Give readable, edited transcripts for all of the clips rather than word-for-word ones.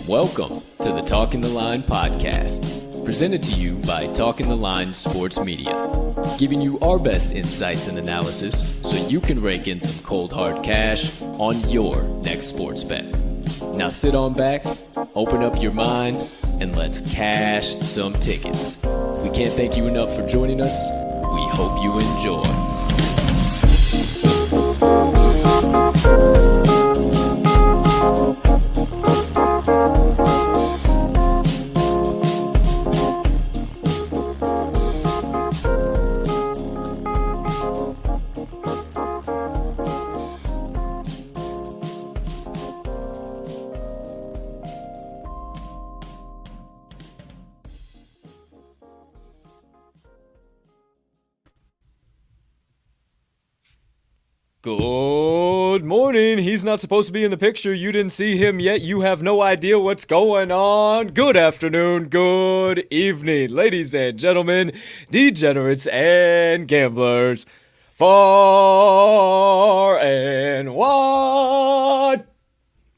Welcome to the Talking the Line podcast, presented to you by Talking the Line Sports Media, giving you our best insights and analysis so you can rake in some cold hard cash on your next sports bet. Now sit on back, open up your mind, and let's cash some tickets. We can't thank you enough for joining us. We hope you enjoy. Good morning. He's not supposed to be in the picture. You didn't see him yet. You have no idea what's going on. Good afternoon. Good evening, ladies and gentlemen, degenerates and gamblers, far and wide.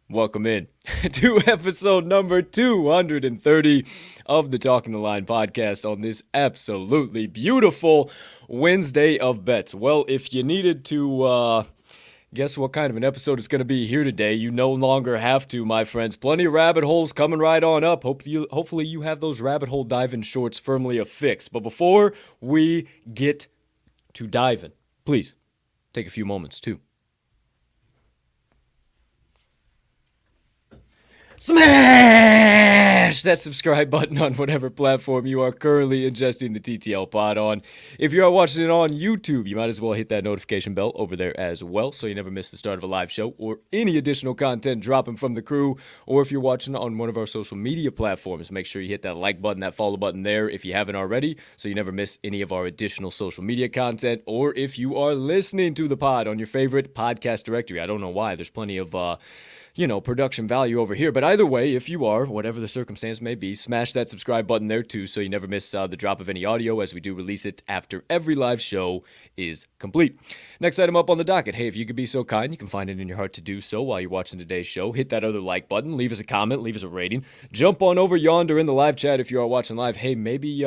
Welcome in to episode number 230 of the Talking the Line podcast on this absolutely beautiful Wednesday of bets. Well, if you needed to guess what kind of an episode it's going to be here today, you no longer have to, my friends. Plenty of rabbit holes coming right on up. Hopefully you have those rabbit hole diving shorts firmly affixed. But before we get to diving, please take a few moments to smash that subscribe button on whatever platform you are currently ingesting the TTL Pod on. If you are watching it on YouTube, you might as well hit that notification bell over there as well so you never miss the start of a live show or any additional content dropping from the crew. Or if you're watching on one of our social media platforms, make sure you hit that like button, that follow button there if you haven't already, so you never miss any of our additional social media content. Or if you are listening to the pod on your favorite podcast directory, I don't know why, there's plenty of production value over here. But either way, if you are, whatever the circumstance may be, smash that subscribe button there too so you never miss the drop of any audio, as we do release it after every live show is complete. Next item up on the docket. Hey, if you could be so kind, you can find it in your heart to do so while you're watching today's show. Hit that other like button, leave us a comment, leave us a rating. Jump on over yonder in the live chat if you are watching live. Hey, maybe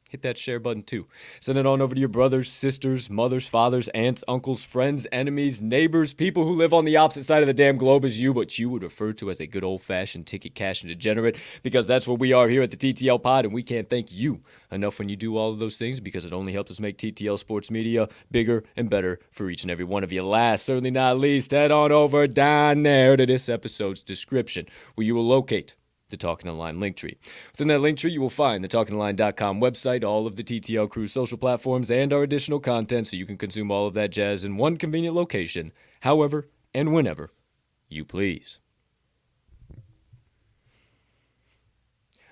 hit that share button too. Send it on over to your brothers, sisters, mothers, fathers, aunts, uncles, friends, enemies, neighbors, people who live on the opposite side of the damn globe as you, but you would refer to as a good old-fashioned ticket cashing degenerate, because that's what we are here at the TTL Pod, and we can't thank you enough when you do all of those things, because it only helps us make TTL Sports Media bigger and better for each and every one of you. Last, certainly not least, head on over down there to this episode's description, where you will locate the Talking the Line link tree. Within that link tree, you will find the talkingtheline.com website, all of the TTL Crew social platforms, and our additional content so you can consume all of that jazz in one convenient location, however and whenever you please.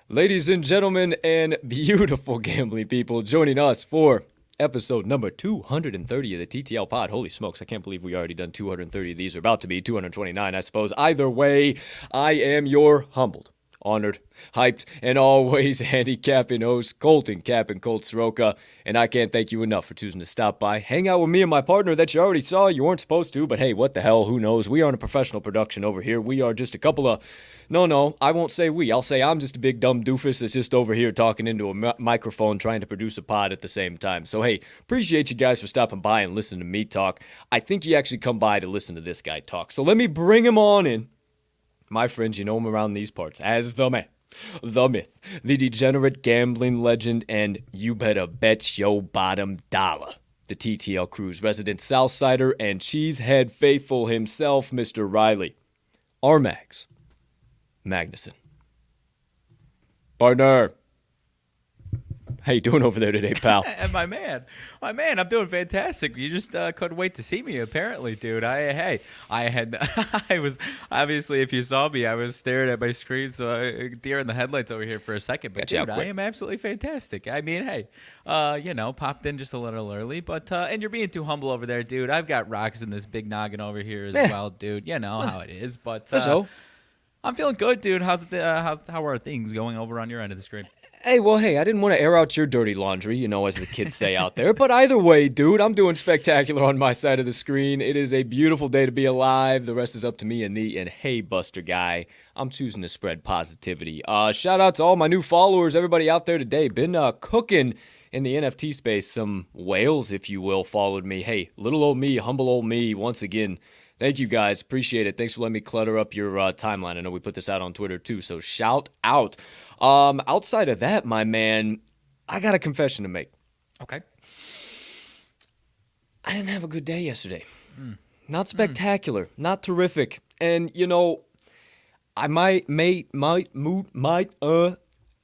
Ladies and gentlemen and beautiful gambling people, joining us for episode number 230 of the TTL Pod. Holy smokes, I can't believe we already done 230 of these. Are about to be 229, I suppose. Either way, I am your humbled, honored, hyped, and always handicapping host, Colt and Colt Soroka. And I can't thank you enough for choosing to stop by, hang out with me and my partner that you already saw. You weren't supposed to, but hey, what the hell, who knows? We aren't a professional production over here. We are just a couple of... No, I won't say we. I'll say I'm just a big dumb doofus that's just over here talking into a microphone trying to produce a pod at the same time. So, hey, appreciate you guys for stopping by and listening to me talk. I think you actually come by to listen to this guy talk. So let me bring him on in. My friends, you know him around these parts as the man, the myth, the degenerate gambling legend, and you better bet your bottom dollar. The TTL Crew's resident Southsider and cheesehead faithful himself, Mr. Riley. RMags Magnuson. Partner, how you doing over there today, pal? my man, I'm doing fantastic. You just couldn't wait to see me, apparently, dude. I was obviously, if you saw me, I was staring at my screen, so deer in the headlights over here for a second. But dude, I am absolutely fantastic. I mean, hey, popped in just a little early, but and you're being too humble over there, dude. I've got rocks in this big noggin over here as well, dude. You know how it is, but I'm feeling good, dude. How are things going over on your end of the screen? Hey, I didn't want to air out your dirty laundry, as the kids say out there. But either way, dude, I'm doing spectacular on my side of the screen. It is a beautiful day to be alive. The rest is up to me and thee. And hey, Buster Guy, I'm choosing to spread positivity. Shout out to all my new followers, everybody out there today. Been cooking in the NFT space. Some whales, if you will, followed me. Hey, little old me, humble old me, once again. Thank you, guys. Appreciate it. Thanks for letting me clutter up your timeline. I know we put this out on Twitter, too, so shout out. Outside of that, my man, I got a confession to make. Okay. I didn't have a good day yesterday. Not spectacular. Not terrific. And, I might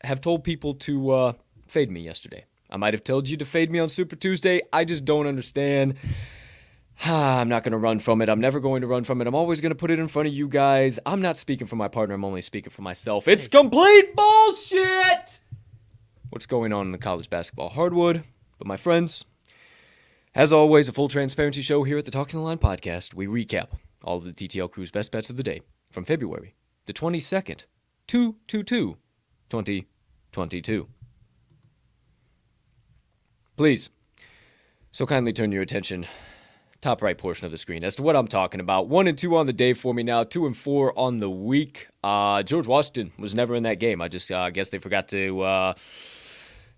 have told people to fade me yesterday. I might have told you to fade me on Super Tuesday. I just don't understand. I'm not going to run from it. I'm never going to run from it. I'm always going to put it in front of you guys. I'm not speaking for my partner. I'm only speaking for myself. It's complete bullshit! What's going on in the college basketball hardwood? But my friends, as always, a full transparency show here at the Talking the Line podcast. We recap all of the TTL Crew's best bets of the day from February the 22nd, 2022. Please, so kindly turn your attention top right portion of the screen as to what I'm talking about. 1 and 2 on the day for me now, 2 and 4 on the week. George Washington was never in that game. I just guess they forgot to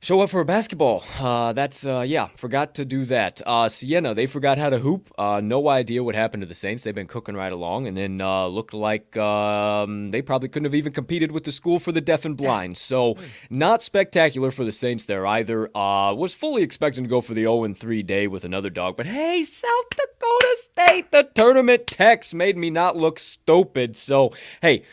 show up for a basketball. Forgot to do that. Siena, they forgot how to hoop. No idea what happened to the Saints. They've been cooking right along, and then looked like they probably couldn't have even competed with the school for the deaf and blind. So not spectacular for the Saints there either. Was fully expecting to go for the 0-3 day with another dog, but hey, South Dakota State, the tournament text made me not look stupid. So, hey,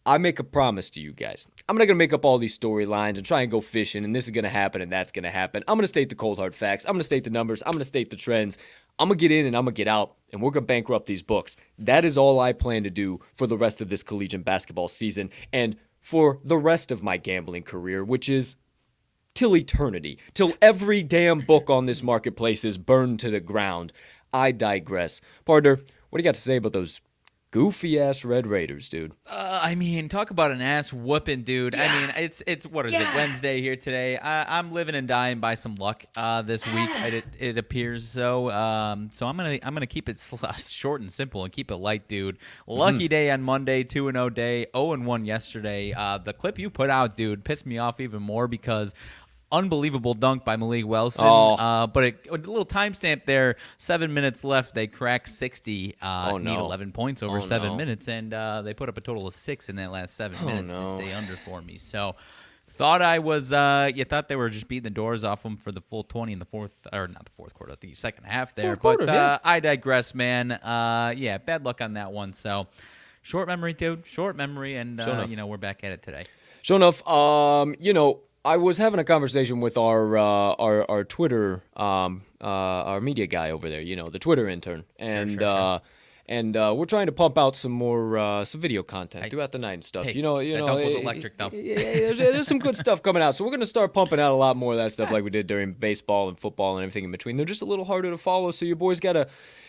I make a promise to you guys. I'm not going to make up all these storylines and try and go fishing, and this is going to happen and that's going to happen. I'm going to state the cold hard facts. I'm going to state the numbers. I'm going to state the trends. I'm going to get in and I'm going to get out, and we're going to bankrupt these books. That is all I plan to do for the rest of this collegiate basketball season and for the rest of my gambling career, which is till eternity, till every damn book on this marketplace is burned to the ground. I digress. Partner, what do you got to say about those goofy-ass Red Raiders, dude? Talk about an ass whooping, dude. Yeah. It's what is it, Wednesday here today. I'm living and dying by some luck this week. It appears so. So I'm gonna keep it short and simple and keep it light, dude. Lucky day on Monday, 2-0 day, 0-1 yesterday. The clip you put out, dude, pissed me off even more because unbelievable dunk by Malik Wilson. But a little timestamp there, 7 minutes left. They crack 60, need 11 points over 7 minutes, and they put up a total of 6 in that last 7 minutes to stay under for me. So thought I was, you thought they were just beating the doors off them for the full 20 in the the second half there. I digress, man. Bad luck on that one. So short memory, dude. Short memory, and enough. we're back at it today. Sure enough, I was having a conversation with our Twitter, our media guy over there, the Twitter intern, and Sure. and we're trying to pump out some more some video content throughout the night and stuff. Hey, That dunk was electric, though. There's some good stuff coming out, so we're gonna start pumping out a lot more of that stuff like we did during baseball and football and everything in between. They're just a little harder to follow, so your boys gotta,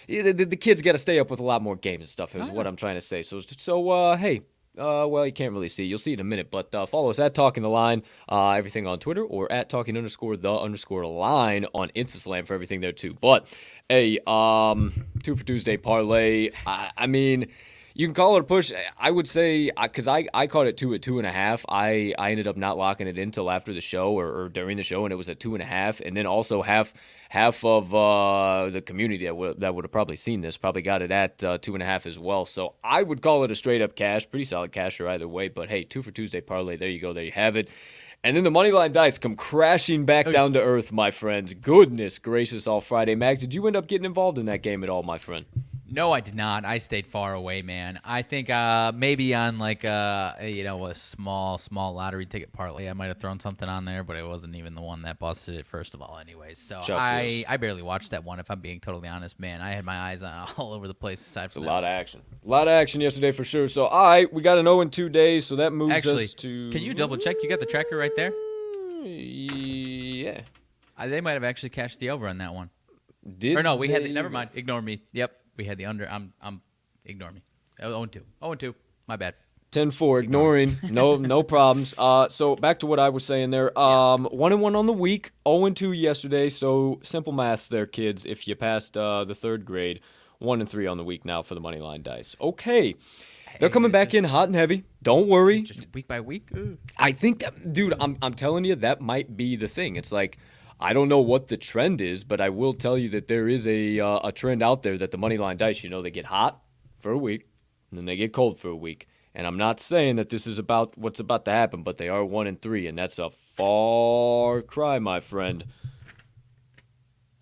the kids gotta stay up with a lot more games and stuff. Is what I'm trying to say. So hey. Well, you can't really see. You'll see in a minute, but follow us at Talking the Line, everything on Twitter, or at Talking_the_line on Instaslam for everything there too. But hey, 2 for Tuesday parlay. I mean, you can call it a push. I would say, because I caught it 2 at 2.5. I ended up not locking it in until after the show or during the show, and it was at 2.5. And then also half of the community that would have probably seen this probably got it at 2.5 as well. So I would call it a straight up cash, pretty solid casher either way. But hey, 2 for Tuesday parlay. There you go. There you have it. And then the Moneyline Dice come crashing back down to earth, my friends. Goodness gracious, all Friday. Mags, did you end up getting involved in that game at all, my friend? No, I did not. I stayed far away, man. I think maybe on like a small lottery ticket parlay, I might have thrown something on there, but it wasn't even the one that busted it first of all anyways. So I barely watched that one, if I'm being totally honest, man. I had my eyes all over the place aside from that. A lot of action. A lot of action yesterday for sure. So, all right, we got an 0-2 day, so that moves us to... Can you double check? You got the tracker right there? Yeah. They might have actually cashed the over on that one. We had never mind. Ignore me. Yep. We had the under. Ignore me. 0-2. 0-2. My bad. 10-4. Ignoring. No problems. So back to what I was saying there. 1-1 on the week. 0-2 yesterday. So simple maths there, kids. If you passed the third grade, 1-3 on the week now for the Moneyline Dice. Okay. They're coming back in hot and heavy. Don't worry. Just week by week. I think that, dude. I'm telling you, that might be the thing. It's like, I don't know what the trend is, but I will tell you that there is a trend out there that the Moneyline Dice, they get hot for a week, and then they get cold for a week. And I'm not saying that this is about what's about to happen, but they are 1-3, and that's a far cry, my friend,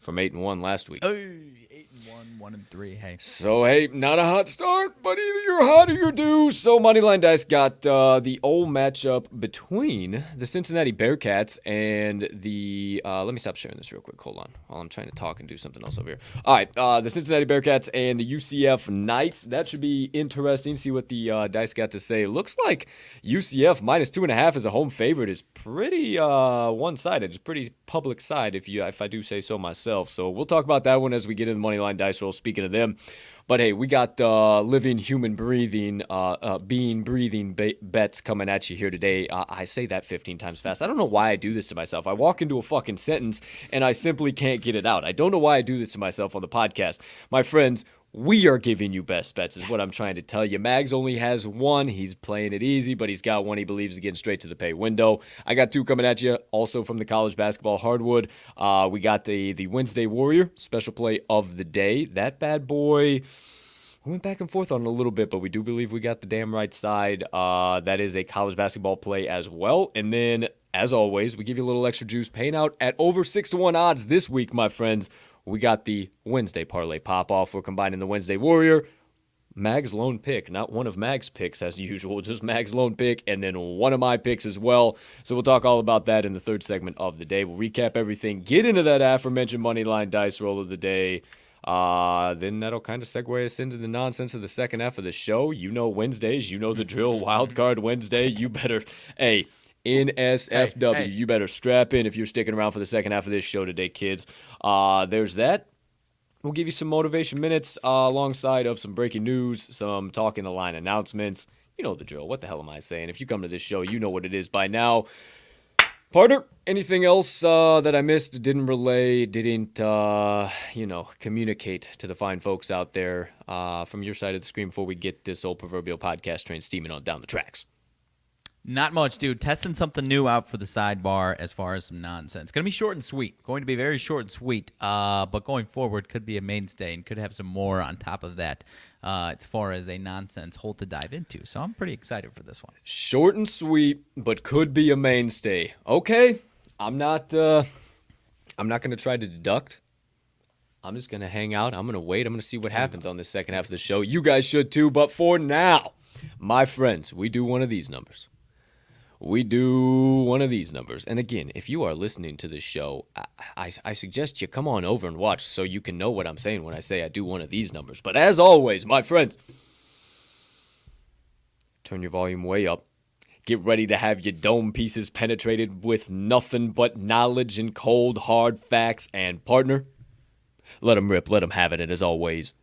from 8-1 last week. 8-1, 1-3. Hey. So, hey, not a hot start, but either you're hot or you're due. So, Moneyline Dice got the old matchup between the Cincinnati Bearcats and the... let me stop sharing this real quick. Hold on. While I'm trying to talk and do something else over here. All right, the Cincinnati Bearcats and the UCF Knights. That should be interesting. See what the Dice got to say. Looks like UCF minus 2.5 as a home favorite is pretty one-sided. It's pretty public side, if I do say so myself. So, we'll talk about that one as we get into the Moneyline Dice roll. Speaking of them, but hey, we got living, human, breathing, breathing bets coming at you here today. I say that 15 times fast. I don't know why I do this to myself. I walk into a fucking sentence and I simply can't get it out. I don't know why I do this to myself on the podcast. My friends, we are giving you best bets is what I'm trying to tell you. Mags only has one. He's playing it easy, but he's got one he believes is getting straight to the pay window. I got two coming at you, also from the college basketball hardwood. We got the Wednesday Warrior special play of the day. That bad boy, we went back and forth on it a little bit, but we do believe we got the damn right side. That is a college basketball play as well. And then, as always, we give you a little extra juice, paying out at over 6-1 odds this week, my friends. We got the Wednesday Parlay Pop-Off. We're combining the Wednesday Warrior, Mag's lone pick, not one of Mag's picks as usual, just Mag's lone pick, and then one of my picks as well. So we'll talk all about that in the third segment of the day. We'll recap everything, get into that aforementioned Moneyline Dice roll of the day. Then that'll kind of segue us into the nonsense of the second half of the show. You know Wednesdays, you know the drill, Wild Card Wednesday. You better, NSFW, you better strap in if you're sticking around for the second half of this show today, kids. There's that. We'll give you some motivation minutes alongside of some breaking news, some Talking the Line announcements. You know the drill. What the hell am I saying? If you come to this show, you know what it is by now. Partner, anything else that I missed, didn't relay, didn't, communicate to the fine folks out there from your side of the screen before we get this old proverbial podcast train steaming on down the tracks? Not much, dude. Testing something new out for the sidebar as far as some nonsense. Going to be short and sweet. Going to be very short and sweet. But going forward could be a mainstay and could have some more on top of that as far as a nonsense hole to dive into. So I'm pretty excited for this one. Short and sweet, but could be a mainstay. Okay, I'm not going to try to deduct. I'm just going to hang out. I'm going to wait. I'm going to see what happens on this second half of the show. You guys should too. But for now, My friends, we do one of these numbers. And again, if you are listening to this show, I suggest you come on over and watch so you can know what I'm saying when I say I do one of these numbers. But as always, my friends, turn your volume way up. Get ready to have your dome pieces penetrated with nothing but knowledge and cold, hard facts. And partner, let them rip, let them have it. And as always,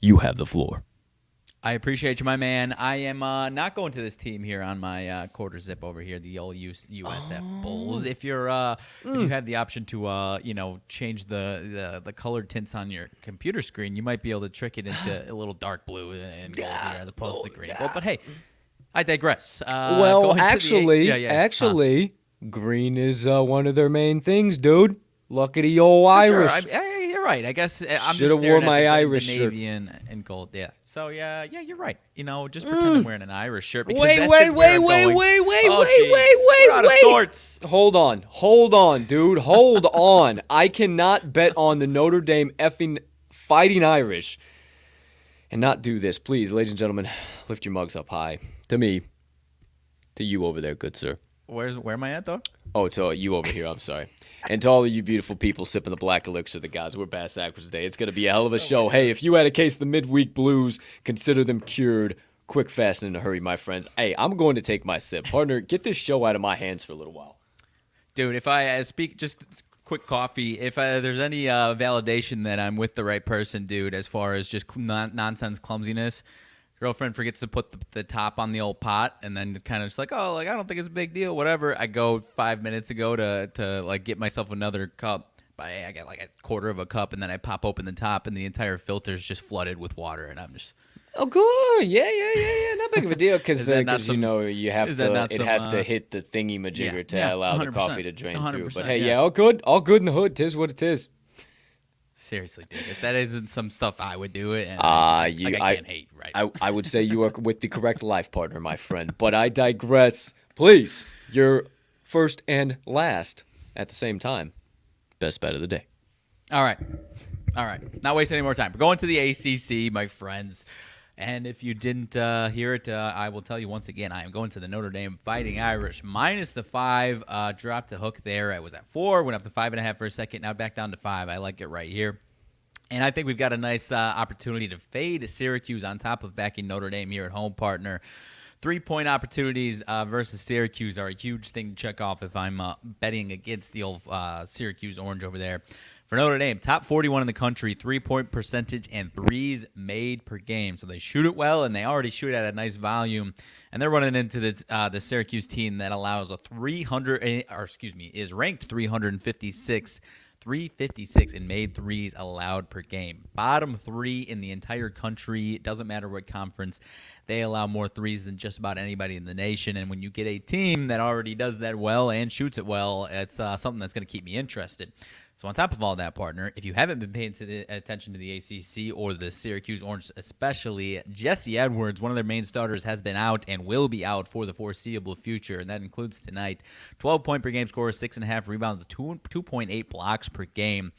you have the floor. I appreciate you, my man. I am not going to this team here on my quarter zip over here, the old USF Bulls. If you're if you have the option to change the colored tints on your computer screen, you might be able to trick it into a little dark blue and gold here as opposed to the green. But hey, I digress. Actually, green is one of their main things, dude. Look at the old Irish. Sure. You're right. I guess I'm Should just have wore staring my at Irish the shirt. navy and gold. Yeah. So yeah, you're right. Just pretend I'm wearing an Irish shirt. Because Wait, that wait, is where wait, I'm wait, going. wait, wait, Oh, wait, geez. wait, We're out of sorts. Hold on, dude. Hold on. I cannot bet on the Notre Dame effing Fighting Irish and not do this. Please, ladies and gentlemen, lift your mugs up high. To me. To you over there, good sir. Where am I at, though? Oh, to you over here, I'm sorry. And to all of you beautiful people sipping the black elixir of the gods, we're Bass Backwards today. It's going to be a hell of a show. Hey, if you had a case of the midweek blues, consider them cured. Quick, fast, and in a hurry, my friends. Hey, I'm going to take my sip. Partner, get this show out of my hands for a little while. Dude, if I speak just quick coffee, if there's any validation that I'm with the right person, dude, as far as just nonsense clumsiness, girlfriend forgets to put the top on the old pot and then kind of just like, I don't think it's a big deal, whatever. I go 5 minutes ago to like get myself another cup. I got like a quarter of a cup and then I pop open the top and the entire filter's just flooded with water and I'm just... Oh, good. Yeah. Not big of a deal because you have to. It has to hit the thingy majigger to allow the coffee to drain through. But hey, all good in the hood. Tis what it is. Seriously, dude. If that isn't some stuff, I would do it. And I can't hate, right? I would say you are with the correct life partner, my friend. But I digress. Please, your first and last at the same time. Best bet of the day. All right. Not wasting any more time. We're going to the ACC, my friends. And if you didn't hear it, I will tell you once again, I am going to the Notre Dame Fighting Irish minus the 5. Dropped the hook there. I was at 4, went up to 5.5 for a second. Now back down to 5. I like it right here. And I think we've got a nice opportunity to fade Syracuse on top of backing Notre Dame here at home, partner. 3-point opportunities versus Syracuse are a huge thing to check off if I'm betting against the old Syracuse Orange over there. For Notre Dame, top 41 in the country, 3-point percentage and threes made per game. So they shoot it well, and they already shoot at a nice volume. And they're running into the Syracuse team that allows is ranked 356 in made threes allowed per game. Bottom 3 in the entire country. It doesn't matter what conference. They allow more threes than just about anybody in the nation. And when you get a team that already does that well and shoots it well, it's something that's going to keep me interested. So on top of all that, partner, if you haven't been paying attention to the ACC or the Syracuse Orange especially, Jesse Edwards, one of their main starters, has been out and will be out for the foreseeable future, and that includes tonight. 12-point per game scorer, 6.5 rebounds, 2.8 blocks per game.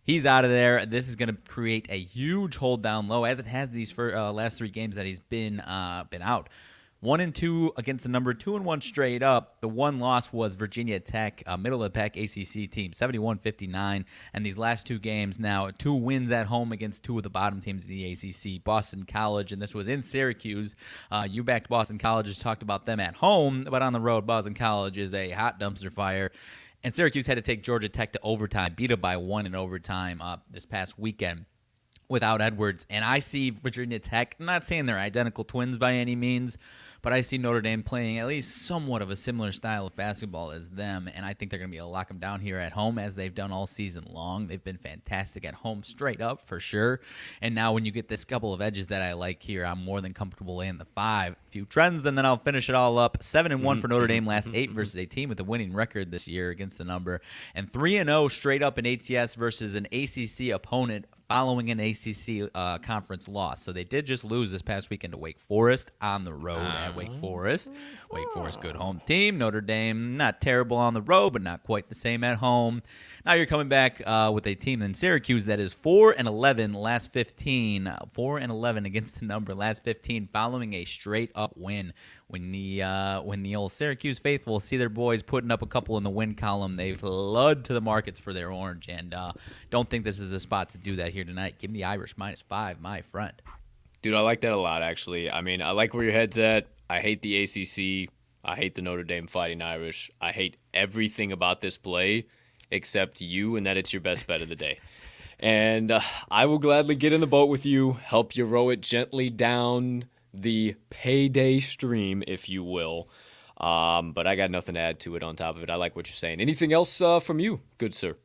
He's out of there. This is going to create a huge hold down low, as it has these last 3 games that he's been out. 1-2 against the number 2-1 straight up. The one loss was Virginia Tech, middle of the pack ACC team, 71-59. And these last 2 games now, 2 wins at home against 2 of the bottom teams in the ACC, Boston College, and this was in Syracuse. You backed Boston College, just talked about them at home, but on the road, Boston College is a hot dumpster fire. And Syracuse had to take Georgia Tech to overtime, beat it by 1 in overtime this past weekend without Edwards. And I see Virginia Tech, I'm not saying they're identical twins by any means, but I see Notre Dame playing at least somewhat of a similar style of basketball as them, and I think they're going to be able to lock them down here at home as they've done all season long. They've been fantastic at home straight up for sure, and now when you get this couple of edges that I like here, I'm more than comfortable laying the 5. A few trends, and then I'll finish it all up. 7-1 for Notre Dame last 8 versus a team with a winning record this year against the number, and 3-0 straight up in ATS versus an ACC opponent. following an ACC conference loss. So they did just lose this past weekend to Wake Forest on the road at Wake Forest. Wake Forest, good home team. Notre Dame, not terrible on the road, but not quite the same at home. Now you're coming back with a team in Syracuse that is 4-11 last 15. 4-11 against the number last 15 following a straight-up win. When the old Syracuse faithful see their boys putting up a couple in the win column, they flood to the markets for their orange, and don't think this is a spot to do that here tonight. Give me the Irish -5, my friend. Dude, I like that a lot, actually. I mean, I like where your head's at. I hate the ACC. I hate the Notre Dame Fighting Irish. I hate everything about this play except you and that it's your best bet of the day. And I will gladly get in the boat with you, help you row it gently down the payday stream, if you will. But I got nothing to add to it on top of it. I like what you're saying. Anything else from you, good sir?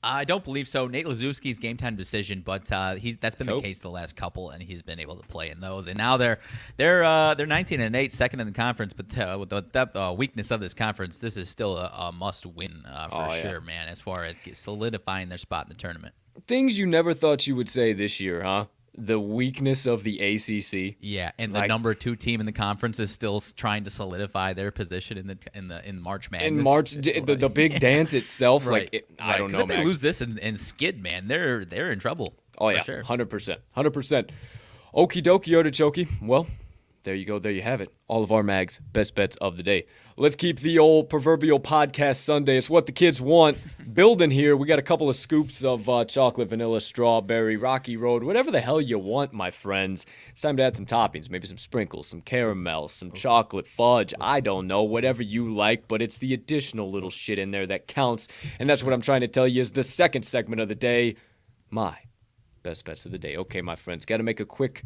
I don't believe so. Nate Lazowski's game time decision, but that's been the case the last couple, and he's been able to play in those. And now they're 19-8, second in the conference. But with the weakness of this conference, this is still a must-win for sure, man. As far as solidifying their spot in the tournament. Things you never thought you would say this year, huh? The weakness of the ACC. Yeah, and the number 2 team in the conference is still trying to solidify their position in March Madness. In March, the big dance itself, right. I don't know. If they lose this and skid, man, they're in trouble. Oh yeah, sure. 100%. Okie dokie, artichoke. Well, there you go. There you have it. All of RMags' best bets of the day. Let's keep the old proverbial podcast Sunday. It's what the kids want. Building here, we got a couple of scoops of chocolate, vanilla, strawberry, Rocky Road, whatever the hell you want, my friends. It's time to add some toppings, maybe some sprinkles, some caramel, some chocolate fudge. I don't know, whatever you like, but it's the additional little shit in there that counts. And that's what I'm trying to tell you is the second segment of the day, my best bets of the day. Okay, my friends, got to make a quick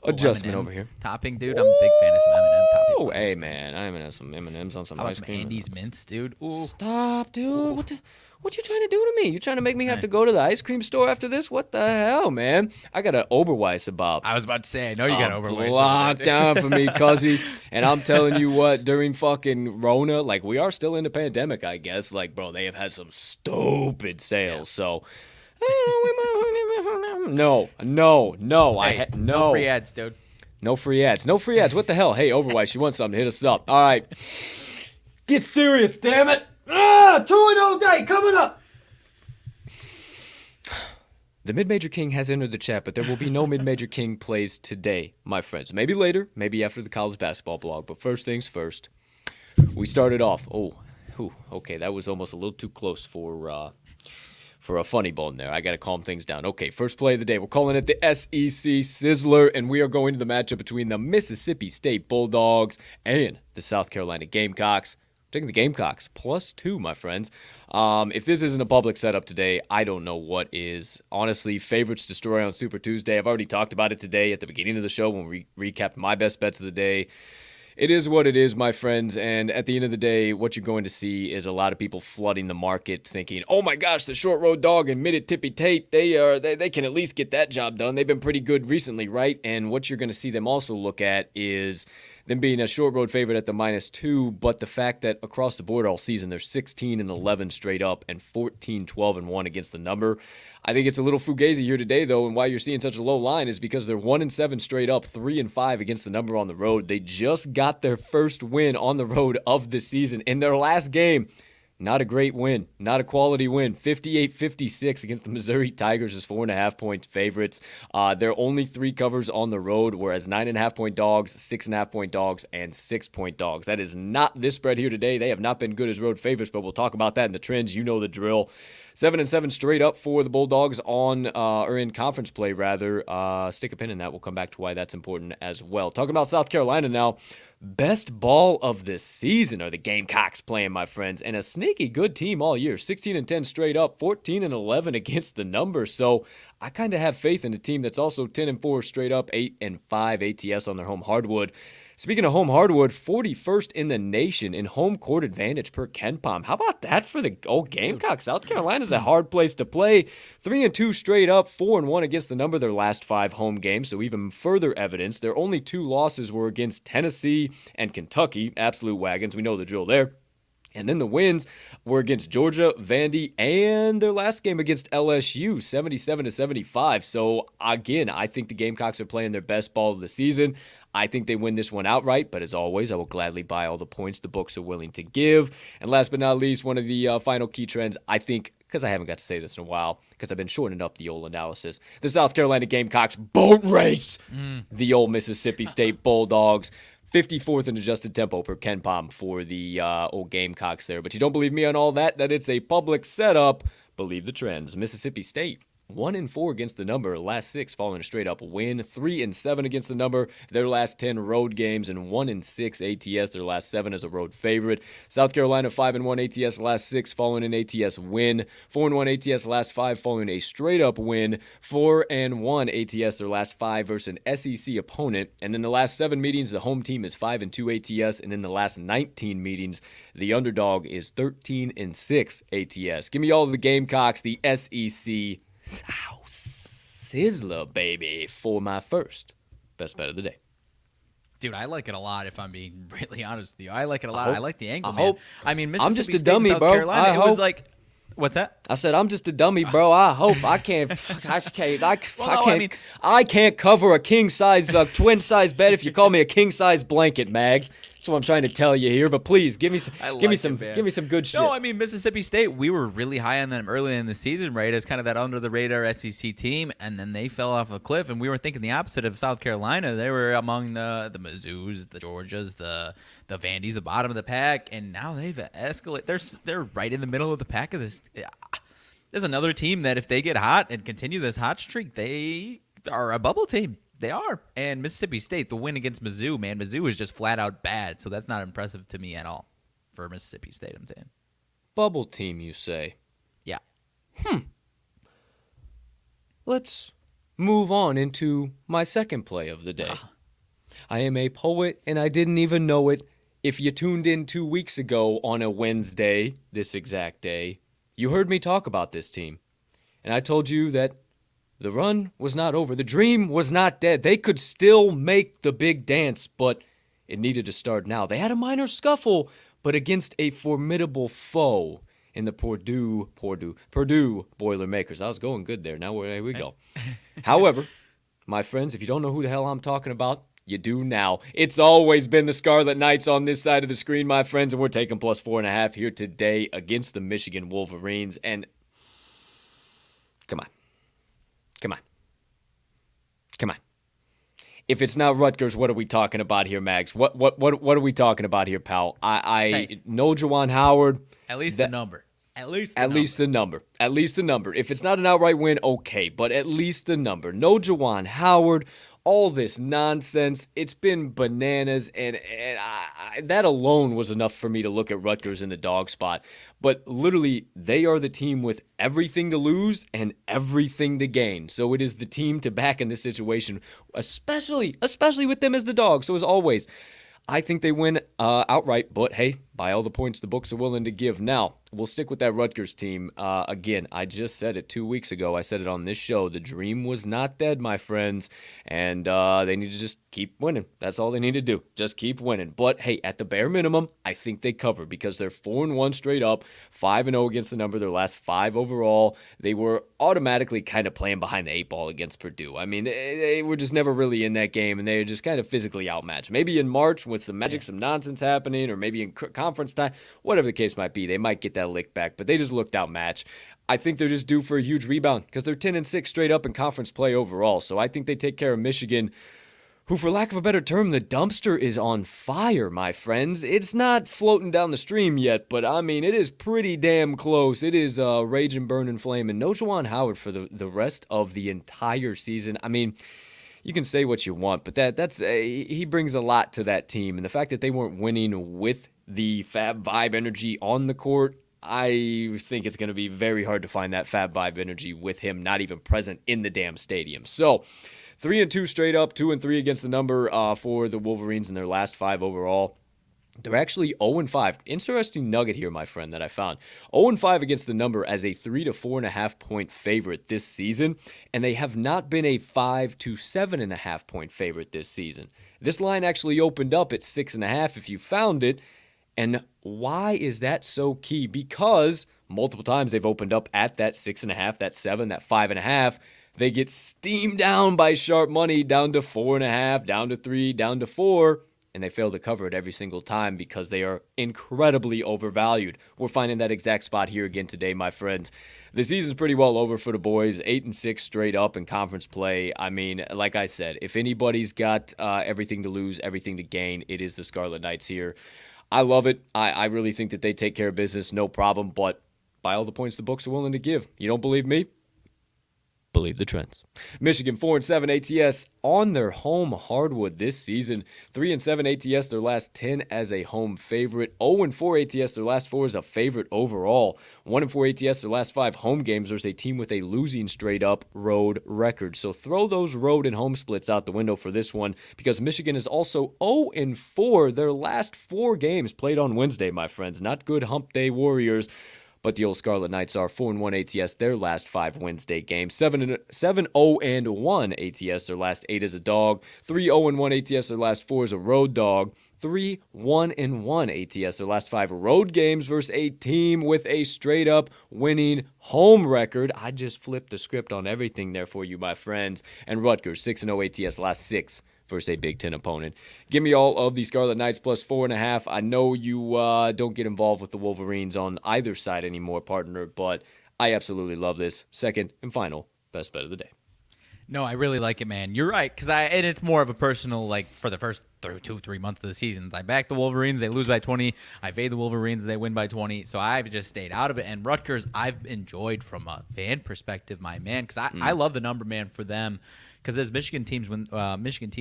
adjustment M&M over here. Topping, dude. I'm a big fan of some M&M topping. Oh, hey, man. I'm going to have some M&Ms on some ice cream. Andy's mints, dude. Ooh. Stop, dude. Ooh. What you trying to do to me? You trying to make me have to go to the ice cream store after this? What the hell, man? I got an Oberweis about. I was about to say, I know you got Oberweis. Locked down for me, cuzzy. And I'm telling you what, during fucking Rona, like, we are still in the pandemic, I guess. Like, bro, they have had some stupid sales. So, no. Hey, no free ads, dude. No free ads. What the hell? Hey, Oberweis, you want something? Hit us up. All right. Get serious, damn it. 2-0 day coming up. The Mid-Major King has entered the chat, but there will be no Mid-Major King plays today, my friends. Maybe later, maybe after the college basketball blog. But first things first, we started off. Okay, that was almost a little too close for a funny bone there. I got to calm things down. Okay, first play of the day. We're calling it the SEC Sizzler, and we are going to the matchup between the Mississippi State Bulldogs and the South Carolina Gamecocks. Taking the Gamecocks +2, my friends. If this isn't a public setup today, I don't know what is. Honestly, favorites destroy on Super Tuesday. I've already talked about it today at the beginning of the show when we recapped my best bets of the day. It is what it is, my friends, and at the end of the day, what you're going to see is a lot of people flooding the market thinking, oh my gosh, the short road dog and Mid Tippy Tate, they can at least get that job done. They've been pretty good recently, right? And what you're going to see them also look at is them being a short road favorite at the -2, but the fact that across the board all season they're 16-11 straight up and 14-12-1 against the number. I think it's a little fugazi here today, though, and why you're seeing such a low line is because they're 1-7 straight up, 3-5 against the number on the road. They just got their first win on the road of the season in their last game. Not a great win, not a quality win. 58-56 against the Missouri Tigers as 4.5-point favorites. They're only 3 covers on the road, whereas 9.5-point dogs, 6.5-point dogs, and 6-point dogs. That is not this spread here today. They have not been good as road favorites, but we'll talk about that in the trends. You know the drill. 7-7 straight up for the Bulldogs or in conference play, rather. Stick a pin in that. We'll come back to why that's important as well. Talking about South Carolina now. Best ball of the season are the Gamecocks playing, my friends, and a sneaky good team all year. 16-10 straight up, 14-11 against the number. So I kind of have faith in a team that's also 10-4 straight up, 8-5 ATS on their home hardwood. Speaking of home hardwood, 41st in the nation in home court advantage per KenPom. How about that for the old Gamecocks? South Carolina's a hard place to play. 3-2 straight up, 4-1 against the number their last 5 home games. So even further evidence. Their only 2 losses were against Tennessee and Kentucky. Absolute wagons. We know the drill there. And then the wins were against Georgia, Vandy, and their last game against LSU, 77-75. So, again, I think the Gamecocks are playing their best ball of the season. I think they win this one outright, but as always, I will gladly buy all the points the books are willing to give. And last but not least, one of the final key trends, I think, because I haven't got to say this in a while, because I've been shortening up the old analysis, the South Carolina Gamecocks boat race the old Mississippi State Bulldogs. 54th in adjusted tempo per Ken Pom for the old Gamecocks there. But you don't believe me on all that it's a public setup. Believe the trends. Mississippi State, 1-4 against the number, last 6 following a straight-up win, 3-7 against the number, their last 10 road games, and 1-6 ATS, their last 7 as a road favorite. South Carolina, 5-1 ATS, last 6 following an ATS win, 4-1 ATS, last 5 following a straight-up win, 4-1 ATS, their last 5 versus an SEC opponent, and in the last 7 meetings, the home team is 5-2 ATS, and in the last 19 meetings, the underdog is 13-6 ATS. Give me all of the Gamecocks, the SEC Sizzler, baby, for my first best bet of the day. Dude, I like it a lot, if I'm being really honest with you. I like it a lot. I like the angle, I man. hope. I mean, I'm Mississippi just a State dummy, and South bro. Carolina, I it was hope. like, what's that? I said I'm just a dummy, bro. I hope I can't. I can't cover a king size, twin size bet if you call me a king size blanket, Mags. That's what I'm trying to tell you here. But please give me some, give me some good shit. No, I mean Mississippi State. We were really high on them early in the season, right? As kind of that under the radar SEC team, and then they fell off a cliff. And we were thinking the opposite of South Carolina. They were among the Mizzous, the Georgias, the Vandys, the bottom of the pack, and now they've escalated. They're right in the middle of the pack of this. There's another team that if they get hot and continue this hot streak, they are a bubble team. They are. And Mississippi State, the win against Mizzou, man, Mizzou is just flat out bad. So that's not impressive to me at all for Mississippi State, I'm saying. Bubble team, you say? Yeah. Let's move on into my second play of the day. I am a poet, and I didn't even know it. If you tuned in 2 weeks ago on a Wednesday, this exact day, you heard me talk about this team. And I told you that the run was not over. The dream was not dead. They could still make the big dance, but it needed to start now. They had a minor scuffle, but against a formidable foe in the Purdue Boilermakers. I was going good there. Now here we go. However, my friends, if you don't know who the hell I'm talking about, you do now. It's always been the Scarlet Knights on this side of the screen, my friends, and we're taking plus 4.5 here today against the Michigan Wolverines. And come on. If it's not Rutgers, what are we talking about here, Mags? What are we talking about here, pal? I know Juwan Howard. At least the number. At least the number. If it's not an outright win, okay, but at least the number. No Juwan Howard. All this nonsense, it's been bananas, and that alone was enough for me to look at Rutgers in the dog spot. But literally, they are the team with everything to lose and everything to gain. So it is the team to back in this situation, especially with them as the dog. So as always, I think they win outright, but hey, by all the points the books are willing to give. Now, we'll stick with that Rutgers team. Again, I just said it 2 weeks ago. I said it on this show. The dream was not dead, my friends, and they need to just keep winning. That's all they need to do. Just keep winning. But hey, at the bare minimum, I think they cover because they're 4-1 straight up, 5-0 against the number, their last 5 overall. They were automatically kind of playing behind the 8 ball against Purdue. I mean, they were just never really in that game, and they were just kind of physically outmatched. Maybe in March with some magic, some nonsense happening, or maybe in conference time, whatever the case might be, they might get that lick back, but they just looked outmatched. I think they're just due for a huge rebound because they're 10-6 straight up in conference play overall. So I think they take care of Michigan, who, for lack of a better term, the dumpster is on fire, my friends. It's not floating down the stream yet, but I mean, it is pretty damn close. It is raging, burning, flaming. No Juwan Howard for the rest of the entire season. I mean, you can say what you want, but he brings a lot to that team. And the fact that they weren't winning with the Fab Vibe energy on the court, I think it's going to be very hard to find that Fab Vibe energy with him not even present in the damn stadium. So 3-2 straight up, 2-3 against the number for the Wolverines in their last 5 overall. They're actually 0-5. Interesting nugget here, my friend, that I found. 0-5 against the number as a 3 to 4.5 point favorite this season, and they have not been a 5 to 7.5 point favorite this season. This line actually opened up at 6.5 if you found it, And why is that so key? Because multiple times they've opened up at that 6.5, that 7, that 5.5. They get steamed down by sharp money, down to 4.5, down to 3, down to 4, and they fail to cover it every single time because they are incredibly overvalued. We're finding that exact spot here again today, my friends. The season's pretty well over for the boys, 8-6 straight up in conference play. I mean, like I said, if anybody's got everything to lose, everything to gain, it is the Scarlet Knights here. I love it. I really think that they take care of business, no problem, but by all the points the books are willing to give. You don't believe me? Believe the trends. Michigan 4-7 ATS on their home hardwood this season. 3-7 ATS their last 10 as a home favorite. 0-4 ATS their last 4 as a favorite overall. 1-4 ATS their last 5 home games versus a team with a losing straight up road record. So throw those road and home splits out the window for this one because Michigan is also 0-4 their last 4 games played on Wednesday, my friends. Not good hump day Warriors. But the old Scarlet Knights are 4-1 ATS their last 5 Wednesday games. 7-0-1 ATS their last 8 as a dog. 3-0-1 ATS their last 4 as a road dog. 3-1-1 ATS their last 5 road games versus a team with a straight up winning home record. I just flipped the script on everything there for you, my friends. And Rutgers 6-0 ATS last 6 versus a Big Ten opponent. Give me all of the Scarlet Knights plus 4.5. I know you don't get involved with the Wolverines on either side anymore, partner, but I absolutely love this. Second and final best bet of the day. No, I really like it, man. You're right, and it's more of a personal, like, for the first 2-3 months of the seasons. I back the Wolverines, they lose by 20. I fade the Wolverines, they win by 20. So I've just stayed out of it. And Rutgers, I've enjoyed from a fan perspective, my man, because I love the number, man, for them. Because as Michigan team,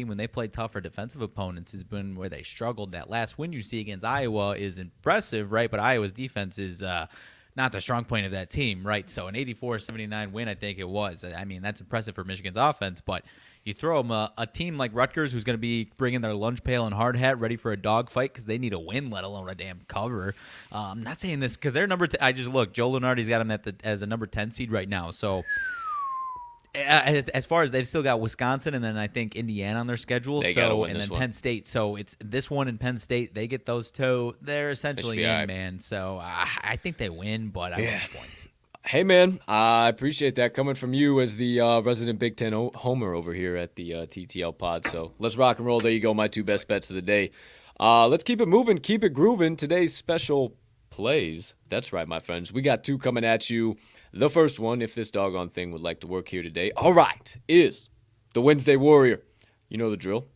when they play tougher defensive opponents, has been where they struggled. That last win you see against Iowa is impressive, right? But Iowa's defense is not the strong point of that team, right? So an 84-79 win, I think it was. I mean, that's impressive for Michigan's offense, but you throw them a team like Rutgers who's going to be bringing their lunch pail and hard hat ready for a dogfight because they need a win, let alone a damn cover. I'm not saying this because they're number 10. I just look, Joe Lunardi's got them as a number 10 seed right now, so as far as they've still got Wisconsin and then I think Indiana on their schedule, and then Penn State. So it's this one and Penn State. They get those two. They're essentially in, right, man. So I think they win, but I want points. Hey, man, I appreciate that coming from you as the resident Big Ten homer over here at the TTL Pod. So let's rock and roll. There you go, my 2 best bets of the day. Let's keep it moving, keep it grooving. Today's special plays. That's right, my friends. We got 2 coming at you. The first one, if this doggone thing would like to work here today, all right, is the Wednesday Warrior. You know the drill.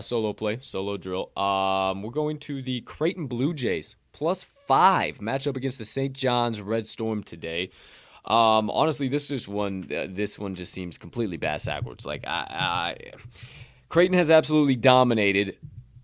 Solo play, solo drill. We're going to the Creighton Blue Jays, plus 5, matchup against the St. John's Red Storm today. Honestly, this one just seems completely bass-backwards. Like, Creighton has absolutely dominated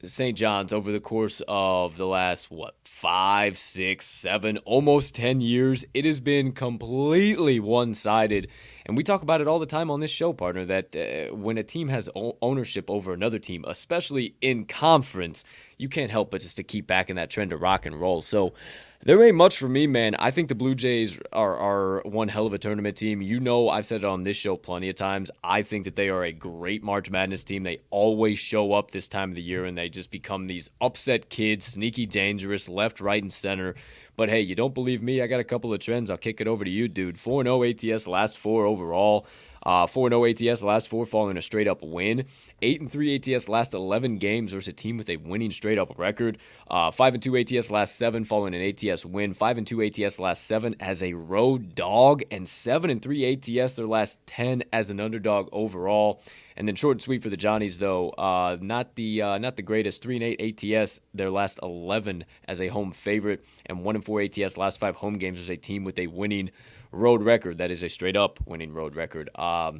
St. John's over the course of the last, 5, 6, 7, almost 10 years. It has been completely one-sided. And we talk about it all the time on this show, partner, that when a team has ownership over another team, especially in conference, you can't help but just to keep back in that trend of rock and roll. So there ain't much for me, man. I think the Blue Jays are one hell of a tournament team. You know, I've said it on this show plenty of times. I think that they are a great March Madness team. They always show up this time of the year, and they just become these upset kids, sneaky dangerous, left, right, and center. But hey, you don't believe me? I got a couple of trends. I'll kick it over to you, dude. 4-0 ATS last 4 overall. 4-0 ATS last 4 following a straight-up win. 8-3 ATS last 11 games versus a team with a winning straight-up record. 5-2 ATS last 7 following an ATS win. 5-2 ATS last 7 as a road dog. And 7-3 ATS their last 10 as an underdog overall. And then short and sweet for the Johnnies, though, not the greatest. 3-8 ATS their last 11 as a home favorite. And 1-4 ATS last 5 home games as a team with a winning road record. That is a straight-up winning road record. I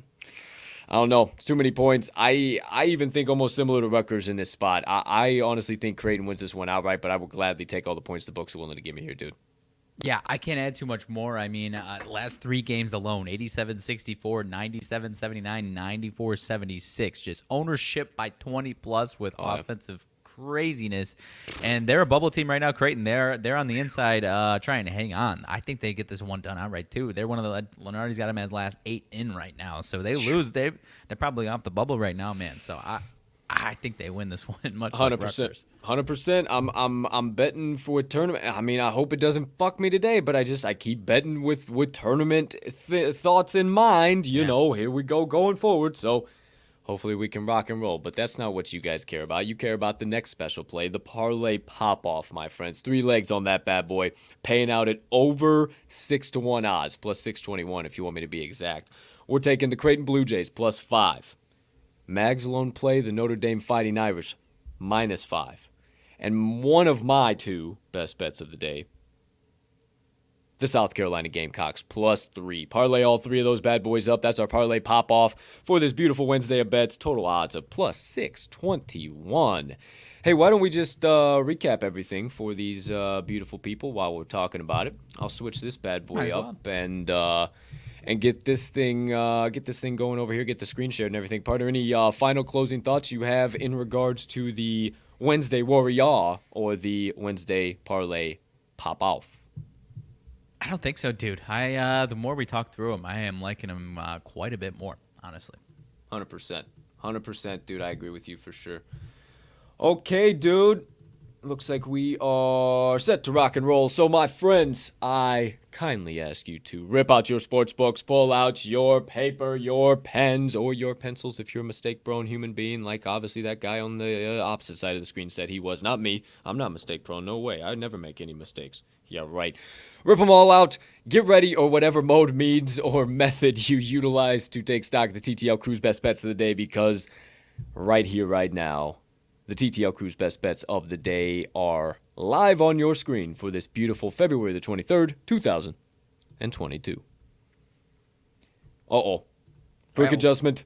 don't know. It's too many points. I even think almost similar to Rutgers in this spot. I honestly think Creighton wins this one outright, but I will gladly take all the points the books are willing to give me here, dude. Yeah, I can't add too much more. I mean, last 3 games alone, 87-64, 97-79, 94-76. Just ownership by 20-plus with offensive craziness. And they're a bubble team right now, Creighton. They're on the inside trying to hang on. I think they get this one done outright, too. They're one of the – Lenardi's got them as last 8 in right now. So they lose. They're probably off the bubble right now, man. So I think they win this one much 100%. like Rutgers. 100%. I'm betting for a tournament. I mean, I hope it doesn't fuck me today, but I keep betting with tournament thoughts in mind. You know, here we go going forward. So hopefully we can rock and roll. But that's not what you guys care about. You care about the next special play, the Parlay Pop-Off, my friends. 3 legs on that bad boy, paying out at over 6-1 odds, plus 621 if you want me to be exact. We're taking the Creighton Blue Jays plus 5. Mags alone play the Notre Dame Fighting Irish minus 5. And one of my 2 best bets of the day, the South Carolina Gamecocks plus 3. Parlay all 3 of those bad boys up. That's our Parlay Pop-Off for this beautiful Wednesday of bets. Total odds of plus 621. Hey, why don't we just recap everything for these beautiful people while we're talking about it? I'll switch this bad boy up and get this thing going over here, get the screen shared and everything. Partner, any final closing thoughts you have in regards to the Wednesday Warrior or the Wednesday Parlay Pop-Off? I don't think so, dude. The more we talk through them, I am liking them quite a bit more, honestly. 100%. 100%, dude. I agree with you for sure. Okay, dude. Looks like we are set to rock and roll. So, my friends, I kindly ask you to rip out your sports books, pull out your paper, your pens, or your pencils if you're a mistake-prone human being, like obviously that guy on the opposite side of the screen said he was. Not me. I'm not mistake-prone. No way. I never make any mistakes. Yeah, right. Rip them all out. Get ready, or whatever mode, means, or method you utilize to take stock of the TTL Crew's best bets of the day, because right here, right now, the TTL Crew's best bets of the day are live on your screen for this beautiful February the 23rd, 2022. Quick adjustment.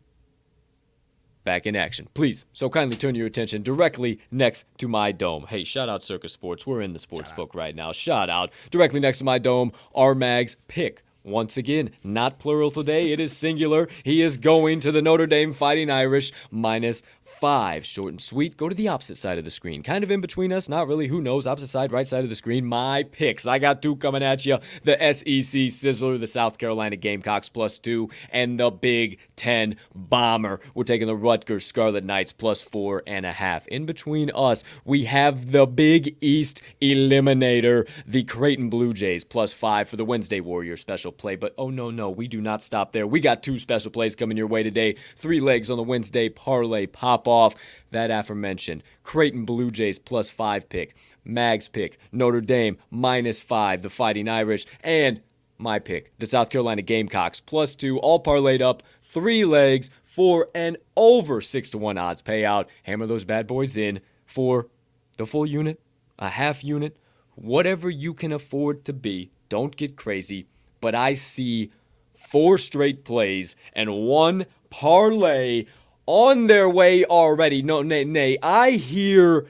Back in action. Please, so kindly turn your attention directly next to my dome. Hey, shout out Circus Sports. We're in the sports book right now. Shout out. Directly next to my dome, RMags pick. Once again, not plural today. It is singular. He is going to the Notre Dame Fighting Irish minus 5. Short and sweet. Go to the opposite side of the screen. Kind of in between us. Not really. Who knows? Opposite side, right side of the screen. My picks. I got 2 coming at you. The SEC Sizzler, the South Carolina Gamecocks plus 2, and the Big Ten Bomber. We're taking the Rutgers Scarlet Knights plus 4.5. In between us, we have the Big East Eliminator, the Creighton Blue Jays plus 5 for the Wednesday Warrior special play. But oh no, we do not stop there. We got 2 special plays coming your way today. 3 legs on the Wednesday Parlay Pop-Off. That aforementioned Creighton Blue Jays plus 5 pick, Mags pick, Notre Dame minus 5, the Fighting Irish, and my pick, the South Carolina Gamecocks plus 2, all parlayed up, 3 legs for an over 6-1 odds payout. Hammer those bad boys in for the full unit, a half unit, whatever you can afford to be. Don't get crazy, but I see 4 straight plays and 1 parlay on their way already. No, nay. I hear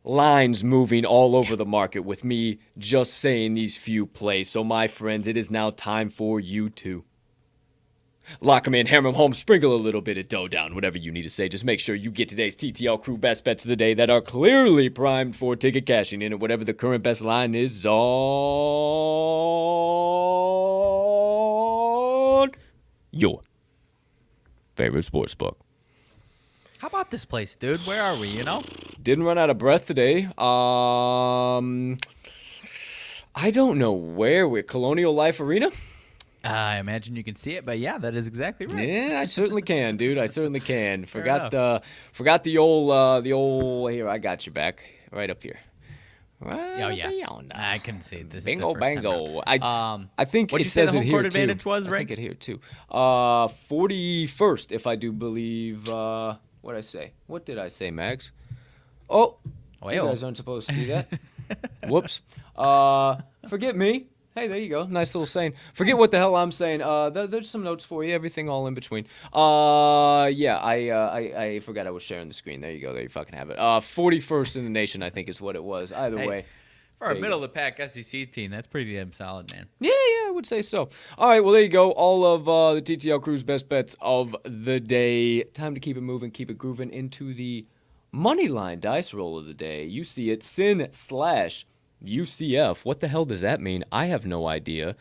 lines moving all over the market with me just saying these few plays. So, my friends, it is now time for you to lock them in, hammer them home, sprinkle a little bit of dough down, whatever you need to say. Just make sure you get today's TTL Crew best bets of the day that are clearly primed for ticket cashing in at whatever the current best line is on your favorite sports book. How about this place, dude? Where are we, Didn't run out of breath today. I don't know where we're. Colonial Life Arena? I imagine you can see it, but yeah, that is exactly right. Yeah, I certainly can, dude. I certainly can. Forgot the old. Here, I got you back. Right up here. Right. Oh yeah. I couldn't see it. This Bingo, is the first bango. Time I think it says the it home here court too. advantage was, right? I think it here too. 41st, if I do believe. What I say? What did I say, Mags? Oh, you guys aren't supposed to see that. Whoops. Forget me. Hey, there you go. Nice little saying. Forget what the hell I'm saying. There's some notes for you. Everything all in between. Yeah, I forgot I was sharing the screen. There you go. There you fucking have it. 41st in the nation, I think is what it was. Either way. For a middle-of-the-pack SEC team, that's pretty damn solid, man. Yeah, I would say so. All right, well, there you go. All of the TTL Crew's best bets of the day. Time to keep it moving, keep it grooving into the Moneyline Dice roll of the day. You see it, Sin/UCF. What the hell does that mean? I have no idea.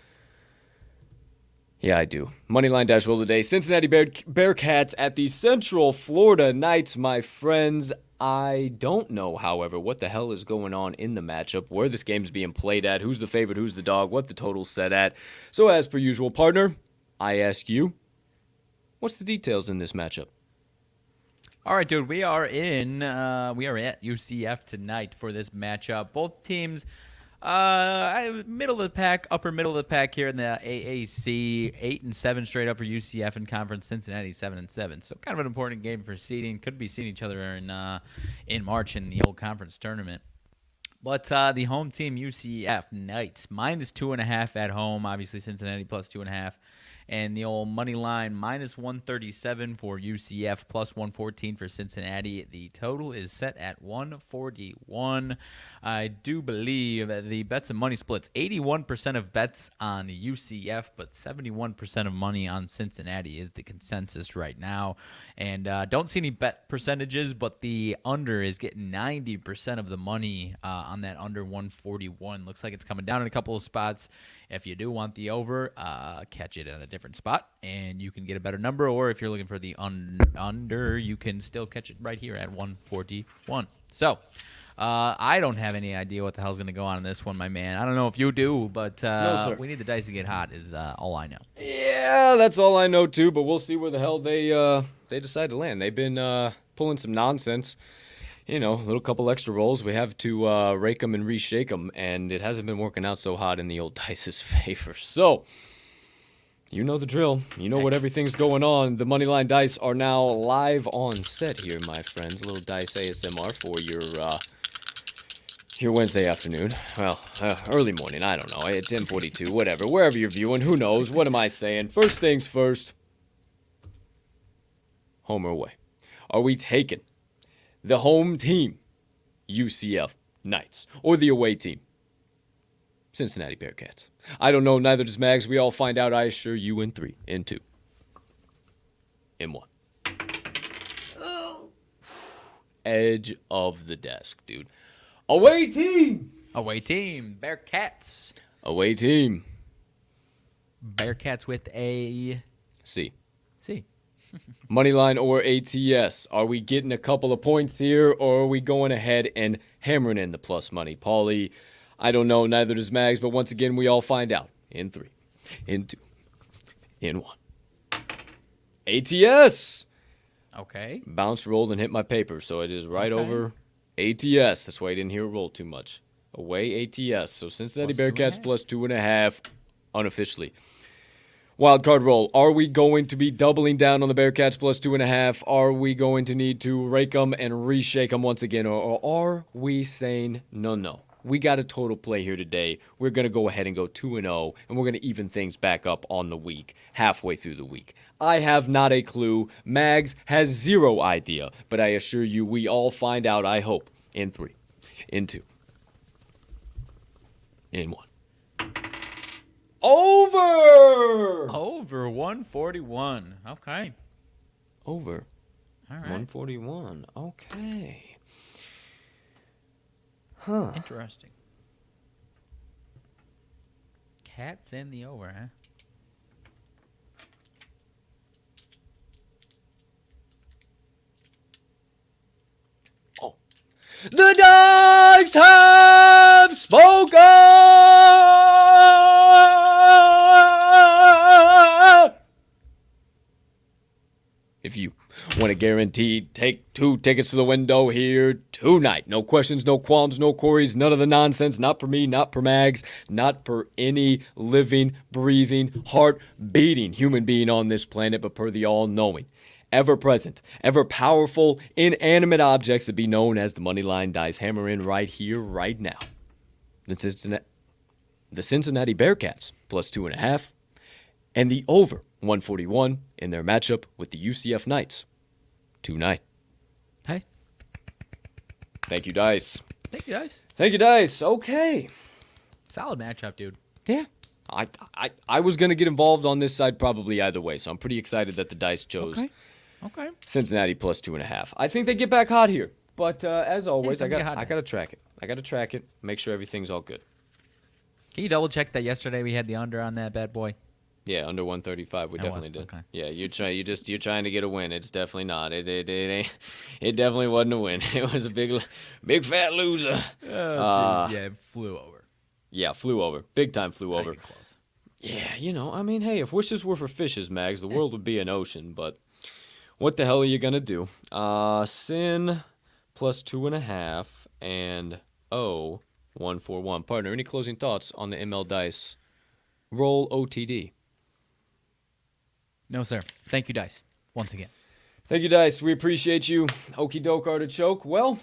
Yeah, I do. Moneyline Dice roll today. Cincinnati Bearcats at the Central Florida Knights, my friends. I don't know, however, what the hell is going on in the matchup, where this game is being played at, who's the favorite, who's the dog, what the total's set at. So as per usual, partner, I ask you, what's the details in this matchup? All right, dude, we are at UCF tonight for this matchup. Both teams middle of the pack, upper middle of the pack here in the AAC. 8-7 straight up for UCF in conference. Cincinnati 7-7. So kind of an important game for seeding. Could be seeing each other in March in the old conference tournament. But the home team UCF Knights -2.5 at home. Obviously Cincinnati +2.5. And the old money line -137 for UCF, +114 for Cincinnati. The total is set at 141. I do believe the bets and money splits 81% of bets on UCF, but 71% of money on Cincinnati is the consensus right now. And don't see any bet percentages, but the under is getting 90% of the money on that under 141. Looks like it's coming down in a couple of spots. If you do want the over, catch it at a different spot, and you can get a better number. Or if you're looking for the under, you can still catch it right here at 141. So I don't have any idea what the hell's going to go on in this one, my man. I don't know if you do, but No, we need the dice to get hot is all I know. Yeah, that's all I know, too, but we'll see where the hell they decide to land. They've been pulling some nonsense. You know, a little couple extra rolls. We have to rake them and reshake them, and it hasn't been working out so hot in the old Dice's favor. So, you know the drill. You know what everything's going on. The Moneyline Dice are now live on set here, my friends. A little Dice ASMR for your Wednesday afternoon. Well, early morning, I don't know, at 10:42, whatever. Wherever you're viewing, who knows? What am I saying? First things first. Home or away? Are we taking the home team, UCF Knights, or the away team, Cincinnati Bearcats? I don't know, neither does Mags. We all find out, I assure you, in 3, in 2, in 1. Oh. Edge of the desk, dude. Away team! Away team, Bearcats. Away team. Bearcats with a C. C. Moneyline or ATS. Are we getting a couple of points here, or are we going ahead and hammering in the plus money? Paulie, I don't know, neither does Mags, but once again, we all find out. In 3, in 2, in 1. ATS! Okay. Bounce, rolled, and hit my paper, so it is right over ATS. That's why I didn't hear it roll too much. Away ATS. So Cincinnati Bearcats +2.5 unofficially. Wildcard roll. Are we going to be doubling down on the Bearcats +2.5? Are we going to need to rake them and reshake them once again? Or are we saying, no, we got a total play here today. We're going to go ahead and go 2-0, and we're going to even things back up on the week, halfway through the week. I have not a clue. Mags has zero idea, but I assure you we all find out, I hope, in 3, in 2, in 1. Over 141. Okay. Over All right. 141. Okay. Huh. Interesting. Cats in the over, huh? Oh. The dice have spoken! If you want to guarantee, take 2 tickets to the window here tonight. No questions, no qualms, no queries, none of the nonsense. Not for me, not for Mags, not for any living, breathing, heart-beating human being on this planet, but per the all-knowing, ever-present, ever-powerful, inanimate objects that be known as the Moneyline Dice. Hammer in right here, right now. The Cincinnati Bearcats +2.5, and the over 141 in their matchup with the UCF Knights tonight. Hey. Thank you, Dice. Thank you, Dice. Thank you, Dice. Okay. Solid matchup, dude. Yeah. I was going to get involved on this side probably either way, so I'm pretty excited that the Dice chose Okay. Cincinnati +2.5. I think they get back hot here, but as always, I got to track it. I got to track it, make sure everything's all good. Can you double check that yesterday we had the under on that bad boy? Yeah, under 135, we definitely did. Okay. Yeah, you're trying to get a win. It's definitely not. It ain't. It definitely wasn't a win. It was a big fat loser. Oh, jeez. Yeah, it flew over. Yeah, flew over. Big time flew over. Close. Yeah, I mean, hey, if wishes were for fishes, Mags, the world would be an ocean. But what the hell are you gonna do? Sin plus 2.5 and 141. Partner, any closing thoughts on the ML Dice roll OTD? No, sir. Thank you, Dice, once again. Thank you, Dice. We appreciate you. Okie doke artichoke. Well,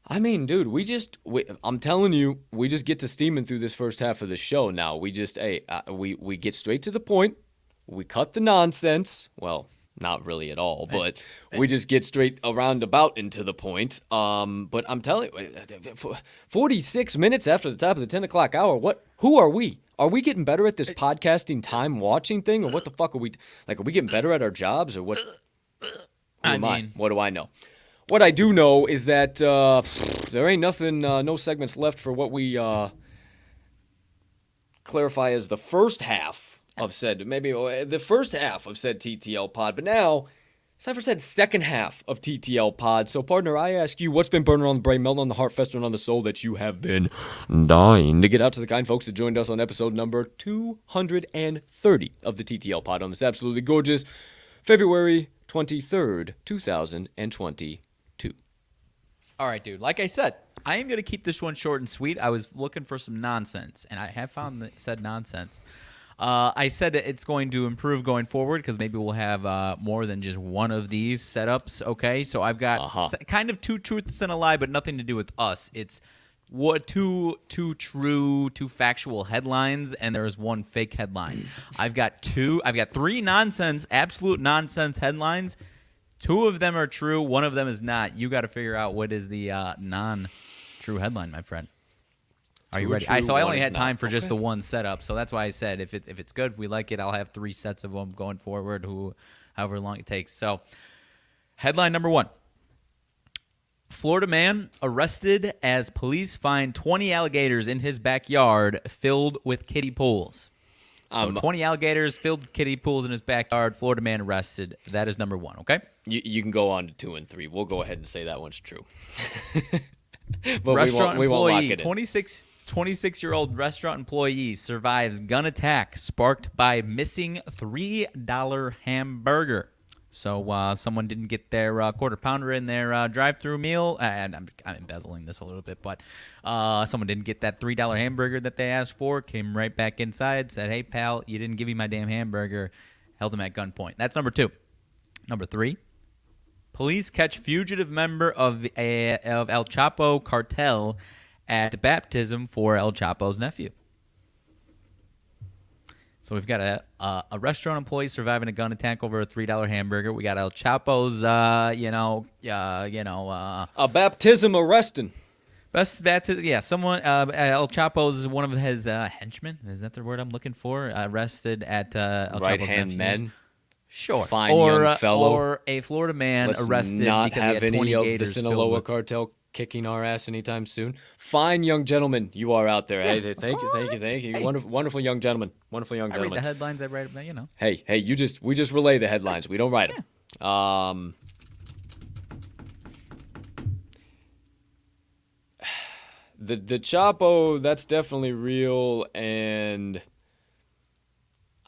I mean, dude, I'm telling you, we just get to steaming through this first half of the show now. We just, we get straight to the point. We cut the nonsense. Well, not really at all, but we just get straight around about into the point. But I'm telling you, 46 minutes after the top of the 10 o'clock hour, who are we? Are we getting better at this podcasting time watching thing, or what the fuck are we, like, are we getting better at our jobs, or what? What do I know? What I do know is that there ain't nothing, no segments left for what we clarify as the first half of said, maybe the first half of said TTL pod. But now, Cypher said second half of TTL pod. So, partner, I ask you, what's been burning on the brain, melting on the heart, festering on the soul that you have been dying to get out to the kind folks that joined us on episode number 230 of the TTL pod on this absolutely gorgeous February 23rd, 2022. All right, dude. Like I said, I am going to keep this one short and sweet. I was looking for some nonsense, and I have found said nonsense. I said it's going to improve going forward because maybe we'll have more than just one of these setups, okay? So I've got kind of two truths and a lie, but nothing to do with us. It's two true, two factual headlines, and there is one fake headline. I've got three absolute nonsense headlines. Two of them are true. One of them is not. You got to figure out what is the non-true headline, my friend. Are you ready? So I only had time for just the one setup, so that's why I said if it's good, we like it, I'll have 3 sets of them going forward, however long it takes. So, headline number 1. Florida man arrested as police find 20 alligators in his backyard filled with kiddie pools. So 20 alligators filled with kiddie pools in his backyard. Florida man arrested. That is number 1, okay? You can go on to 2 and 3. We'll go ahead and say that one's true. But restaurant we won't lock employee, it in. 26-year-old restaurant employee survives gun attack sparked by missing $3 hamburger. So someone didn't get their quarter pounder in their drive-through meal, and I'm embezzling this a little bit, but someone didn't get that $3 hamburger that they asked for, came right back inside, said, "Hey pal, you didn't give me my damn hamburger," held him at gunpoint. That's number 2. Number 3. Police catch fugitive member of El Chapo cartel at baptism for El Chapo's nephew. So we've got a restaurant employee surviving a gun attack over a $3 hamburger. We got El Chapo's, a baptism arresting. Best baptism, yeah. Someone, El Chapo's is one of his henchmen. Is that the word I'm looking for? Arrested at El Chapo's right-hand men. Sure. Fine young fellow. Or a Florida man arrested not because have he had 20 any of the gators Sinaloa cartel kicking our ass anytime soon. Fine young gentlemen, you are out there. Hey, thank you. Hey. Wonderful young gentlemen. Wonderful young gentlemen. I read the headlines. I write them. Hey, we just relay the headlines. We don't write them. The Chapo, that's definitely real, and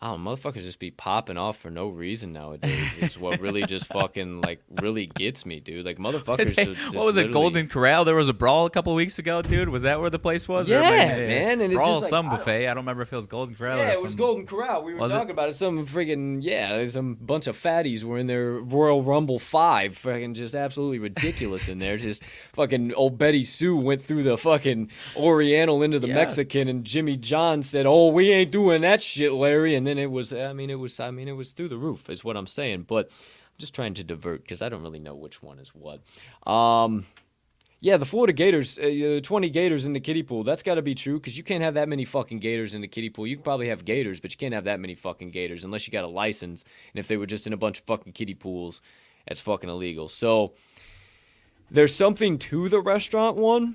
motherfuckers just be popping off for no reason nowadays. It's what really just fucking, really gets me, dude. Like, motherfuckers just what was it, Golden Corral? There was a brawl a couple weeks ago, dude. Was that where the place was? Yeah, man. And brawl it's just some buffet. I don't remember if it was Golden Corral. Yeah, it was Golden Corral. We were talking about it. Some freaking, some bunch of fatties were in their Royal Rumble 5. Fucking just absolutely ridiculous in there. Just fucking old Betty Sue went through the fucking Oriental into the Mexican, and Jimmy John said, "Oh, we ain't doing that shit, Larry." And then it was through the roof, is what I'm saying. But I'm just trying to divert because I don't really know which one is what. The Florida Gators, 20 gators in the kiddie pool. That's got to be true because you can't have that many fucking gators in the kiddie pool. You can probably have gators, but you can't have that many fucking gators unless you got a license. And if they were just in a bunch of fucking kiddie pools, that's fucking illegal. So there's something to the restaurant one.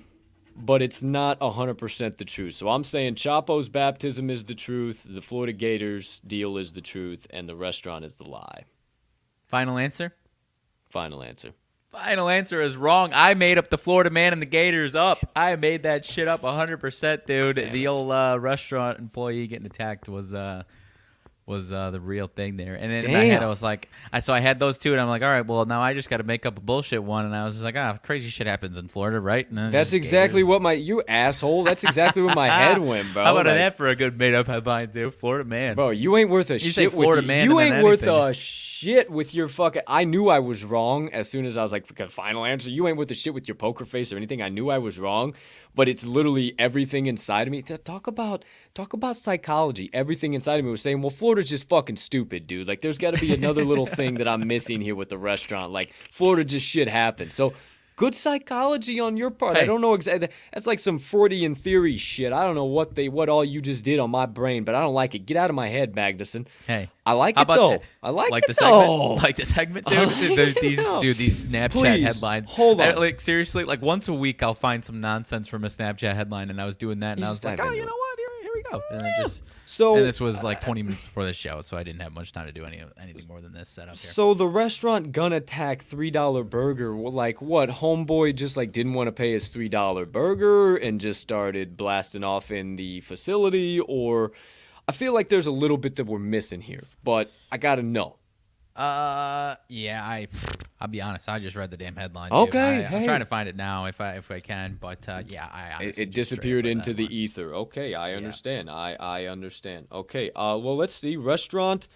but it's not 100% the truth. So I'm saying Chapo's baptism is the truth, the Florida Gators deal is the truth, and the restaurant is the lie. Final answer? Final answer. Final answer is wrong. I made up the Florida man and the Gators up. I made that shit up 100%, dude. The old restaurant employee getting attacked was the real thing there. And then in my head, I was like, I had those two, and I'm like, all right, well, now I just got to make up a bullshit one. And I was just like, crazy shit happens in Florida, right? That's exactly what you asshole. That's exactly where my head went, bro. How about that for a good made-up headline, dude? Florida man. Bro, you ain't worth a you shit. Florida with man you ain't worth anything. a shit with your fucking. I knew I was wrong as soon as I was like, final answer. You ain't worth a shit with your poker face or anything. I knew I was wrong, but it's literally everything inside of me. Talk about psychology. Everything inside of me was saying, well, Florida's just fucking stupid, dude. Like, there's got to be another little thing that I'm missing here with the restaurant. Like, Florida just shit happened. So, good psychology on your part. Hey. I don't know exactly. That's like some Freudian theory shit. I don't know what all you just did on my brain, but I don't like it. Get out of my head, Magnuson. Hey, I like it though. I like it the though. segment, like the segment, dude. These Snapchat Please, headlines. hold on. Like seriously, like once a week I'll find some nonsense from a Snapchat headline, and I was doing that, and I was like, oh, you know what? Here we go. And it just. So, and this was like 20 minutes before the show, so I didn't have much time to do anything more than this setup here. So the restaurant gun attack $3 burger, like what? Homeboy just like didn't want to pay his $3 burger and just started blasting off in the facility, or I feel like there's a little bit that we're missing here, but I gotta know. Yeah, I'll be honest. I just read the damn headline. Okay, I'm trying to find it now if I can, but yeah, I it disappeared into the ether. Okay, I understand. Yeah. I understand. Okay, well, let's see. Restaurant,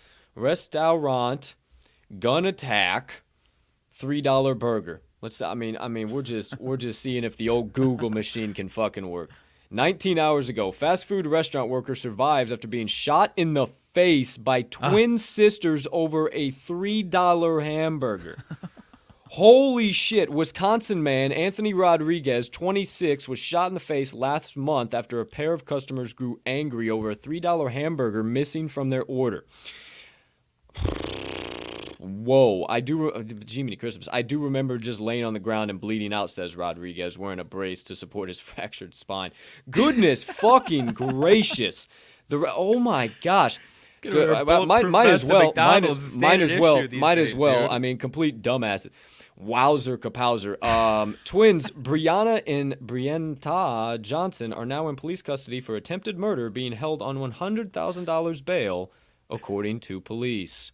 gun attack, $3 burger. I mean, we're just seeing if the old Google machine can fucking work. 19 hours ago, fast food restaurant worker survives after being shot in the face by twin sisters over a $3 hamburger. Holy shit. Wisconsin man Anthony Rodriguez, 26, was shot in the face last month after a pair of customers grew angry over a $3 hamburger missing from their order. Whoa, Jiminy Christmas. I do remember just laying on the ground and bleeding out, says Rodriguez, wearing a brace to support his fractured spine. Goodness fucking gracious. Oh my gosh. Might as well. Dude. I mean, complete dumbass. Wowzer kapowzer. Twins Brianna and Brienta Johnson are now in police custody for attempted murder, being held on $100,000 bail, according to police.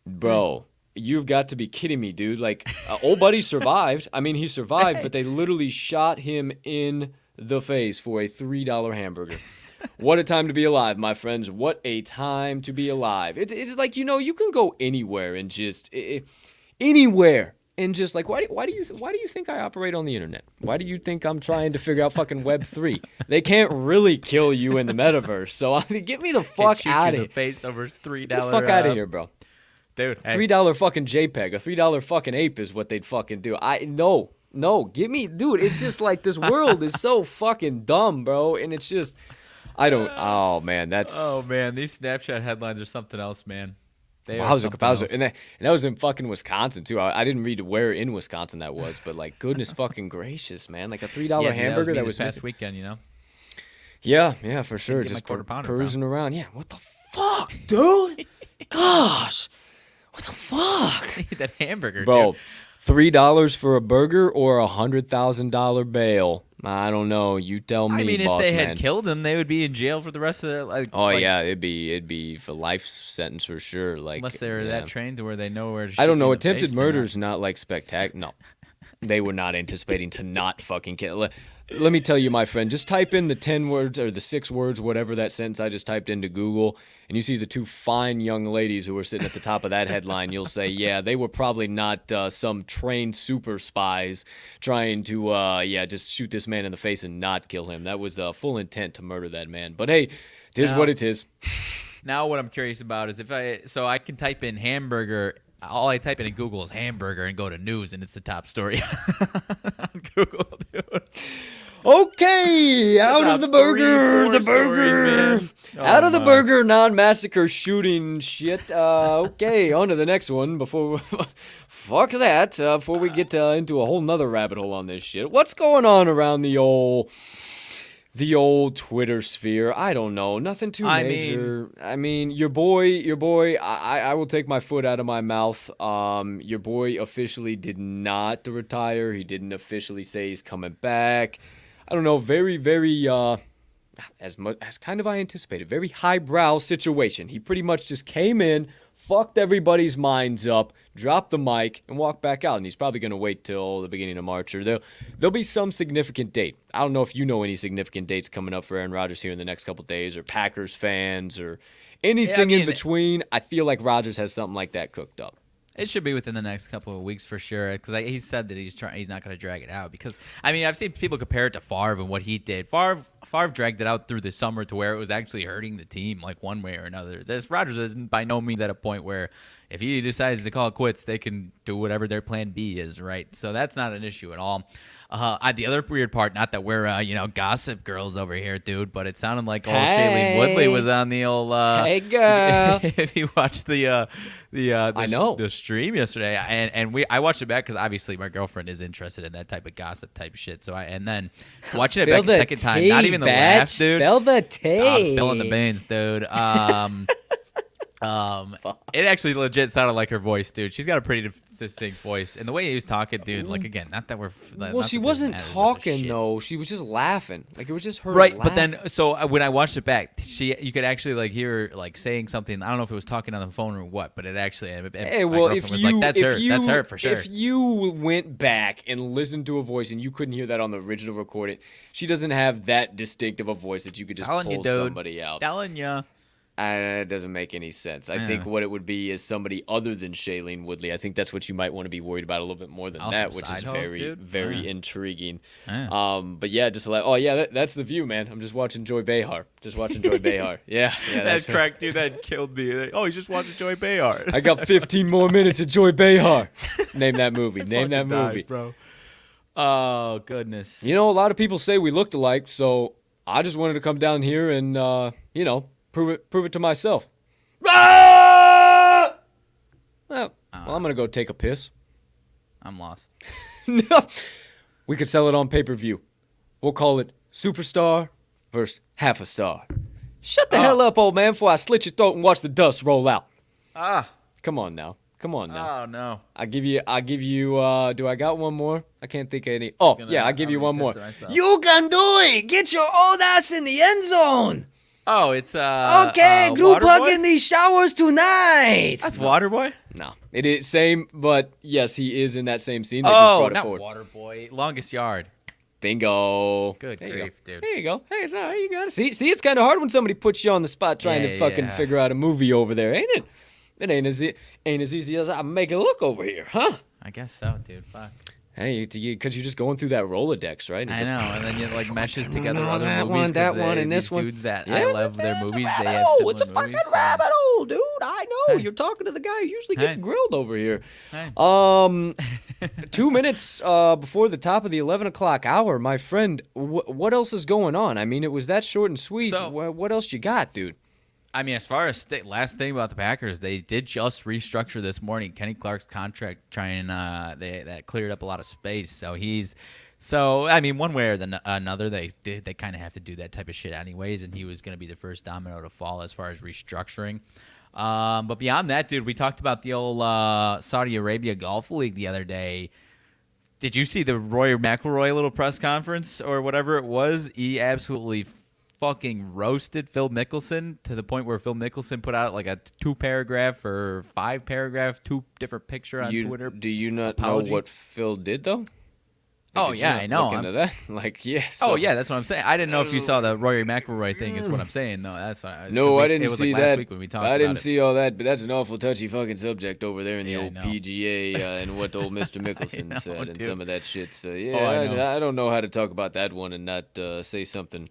Bro, you've got to be kidding me, dude. Like, old buddy survived. I mean, he survived, but they literally shot him in the face for a $3 hamburger. What a time to be alive, my friends. What a time to be alive. It's like, you can go anywhere and just anywhere and just like, why do you think I operate on the internet? Why do you think I'm trying to figure out fucking Web3? They can't really kill you in the metaverse. So get me the fuck out of here. Face over $3. Get the fuck out of here, bro. Dude, $3 fucking JPEG, a $3 fucking ape is what they'd fucking do. No, give me, dude. It's just like this world is so fucking dumb, bro. And it's just, oh man, these Snapchat headlines are something else, man. Wowzer. And that was in fucking Wisconsin too. I didn't read where in Wisconsin that was, but like, goodness fucking gracious, man. Like a $3 hamburger that was past weekend, Yeah, for sure. Just perusing around. Yeah, what the fuck, dude? Gosh. What the fuck? That hamburger, bro. Dude. $3 for a burger or $100,000 bail? I don't know. You tell me. I mean, boss if they man. had killed him, they would be in jail for the rest of their life. Yeah, it'd be for life sentence for sure. Like, unless they're that trained to where they know where to shoot. I don't know. Attempted murder is not like spectacular. No, they were not anticipating to not fucking kill. Let me tell you, my friend, just type in the 10 words or the 6 words, whatever that sentence I just typed into Google, and you see the 2 fine young ladies who were sitting at the top of that headline, you'll say, yeah, they were probably not some trained super spies trying to, just shoot this man in the face and not kill him. That was full intent to murder that man. But hey, it is what it is. Now what I'm curious about is I can type in hamburger. All I type in Google is hamburger and go to news, and it's the top story on Google, dude. Okay, out of the burger, stories, man. Out of the burger non-massacre shooting shit. Okay, on to the next one before... Fuck that. Before we get into a whole nother rabbit hole on this shit. What's going on around the old Twitter sphere? I don't know. Nothing too major. I mean, your boy, I will take my foot out of my mouth. Your boy officially did not retire. He didn't officially say he's coming back. I don't know. Very, very, as kind of I anticipated, very highbrow situation. He pretty much just came in, fucked everybody's minds up, dropped the mic, and walked back out. And he's probably going to wait till the beginning of March, or there'll be some significant date. I don't know if you know any significant dates coming up for Aaron Rodgers here in the next couple days, or Packers fans, or anything in between. I feel like Rodgers has something like that cooked up. It should be within the next couple of weeks for sure, because he said that he's not going to drag it out. Because I mean, I've seen people compare it to Favre and what he did. Favre dragged it out through the summer to where it was actually hurting the team, like one way or another. This Rodgers isn't by no means at a point where if he decides to call it quits, they can do whatever their plan B is, right? So that's not an issue at all. The other weird part, not that we're gossip girls over here, dude, but it sounded like old Shailene Woodley was on the old. Hey, girl. If you watched the stream yesterday, and I watched it back because obviously my girlfriend is interested in that type of gossip type shit. So and then watching it back the second time, not even the laugh, dude. Spell the tea. Stop spilling the beans, dude. It actually legit sounded like her voice, dude. She's got a pretty distinct voice, and the way he was talking, dude. Like again, not that we're. Well, she wasn't talking though. She was just laughing. Like it was just her. Right, laughing. but then when I watched it back, you could actually like hear her like saying something. I don't know if it was talking on the phone or what, but it actually. Hey, well, if was you like, that's her for sure. If you went back and listened to a voice and you couldn't hear that on the original recording, she doesn't have that distinctive a voice that you could just pull somebody out. Telling you. It doesn't make any sense. I think what it would be is somebody other than Shailene Woodley. I think that's what you might want to be worried about a little bit more than that, which is very intriguing. But yeah, just like, that's the view, man. I'm just watching Joy Behar. Yeah, that crack dude that killed me. Oh, he's just watching Joy Behar. I got 15 more minutes of Joy Behar. Name that movie. Name that movie, bro. Oh goodness. You know, a lot of people say we looked alike, so I just wanted to come down here and prove it to myself. Well, I'm going to go take a piss. I'm lost. No. We could sell it on pay-per-view. We'll call it Superstar versus Half a Star. Shut the hell up, old man, before I slit your throat and watch the dust roll out. Come on now. Oh, no. I'll give you, do I got one more? I can't think of any. Oh, yeah, I'll give you one more. You can do it. Get your old ass in the end zone. Oh, it's okay. Group hug in these showers tonight. That's Waterboy. No, it is same, but yes, he is in that same scene. They just brought it forward. Waterboy. Longest Yard. Bingo. Good grief, dude. There you go. Hey, it's all right. You got it. See, it's kind of hard when somebody puts you on the spot trying to fucking figure out a movie over there, ain't it? It ain't as easy as I make it look over here, huh? I guess so, dude. Fuck. Hey, because you're just going through that Rolodex, right? I know, and then you like meshes together other that movies. That one, and this one. Dudes that I love their movies. They have similar It's a fucking movies, rabbit hole, dude. I know. Hey. You're talking to the guy who usually gets grilled over here. Hey. 2 minutes before the top of the 11 o'clock hour, my friend. What else is going on? I mean, it was that short and sweet. So, what else you got, dude? I mean, as far as last thing about the Packers, they did just restructure this morning. Kenny Clark's contract that cleared up a lot of space. So I mean, one way or another, they kind of have to do that type of shit anyways. And he was going to be the first domino to fall as far as restructuring. But beyond that, dude, we talked about the old Saudi Arabia Golf League the other day. Did you see the Rory McIlroy little press conference or whatever it was? He absolutely fucking roasted Phil Mickelson to the point where Phil Mickelson put out like a 2-paragraph or 5-paragraph, 2 different picture on Twitter. Do you not know what Phil did though? I know. Into that? Like, yes. Yeah, yeah, that's what I'm saying. I didn't know if you saw the Rory McIlroy thing. Is what I'm saying. No, that's fine. No, I didn't see like that. Last week when we talked I didn't about see all that, but that's an awful touchy fucking subject over there in the old know. PGA and what old Mr. Mickelson said and some of that shit. So I don't know how to talk about that one and not say something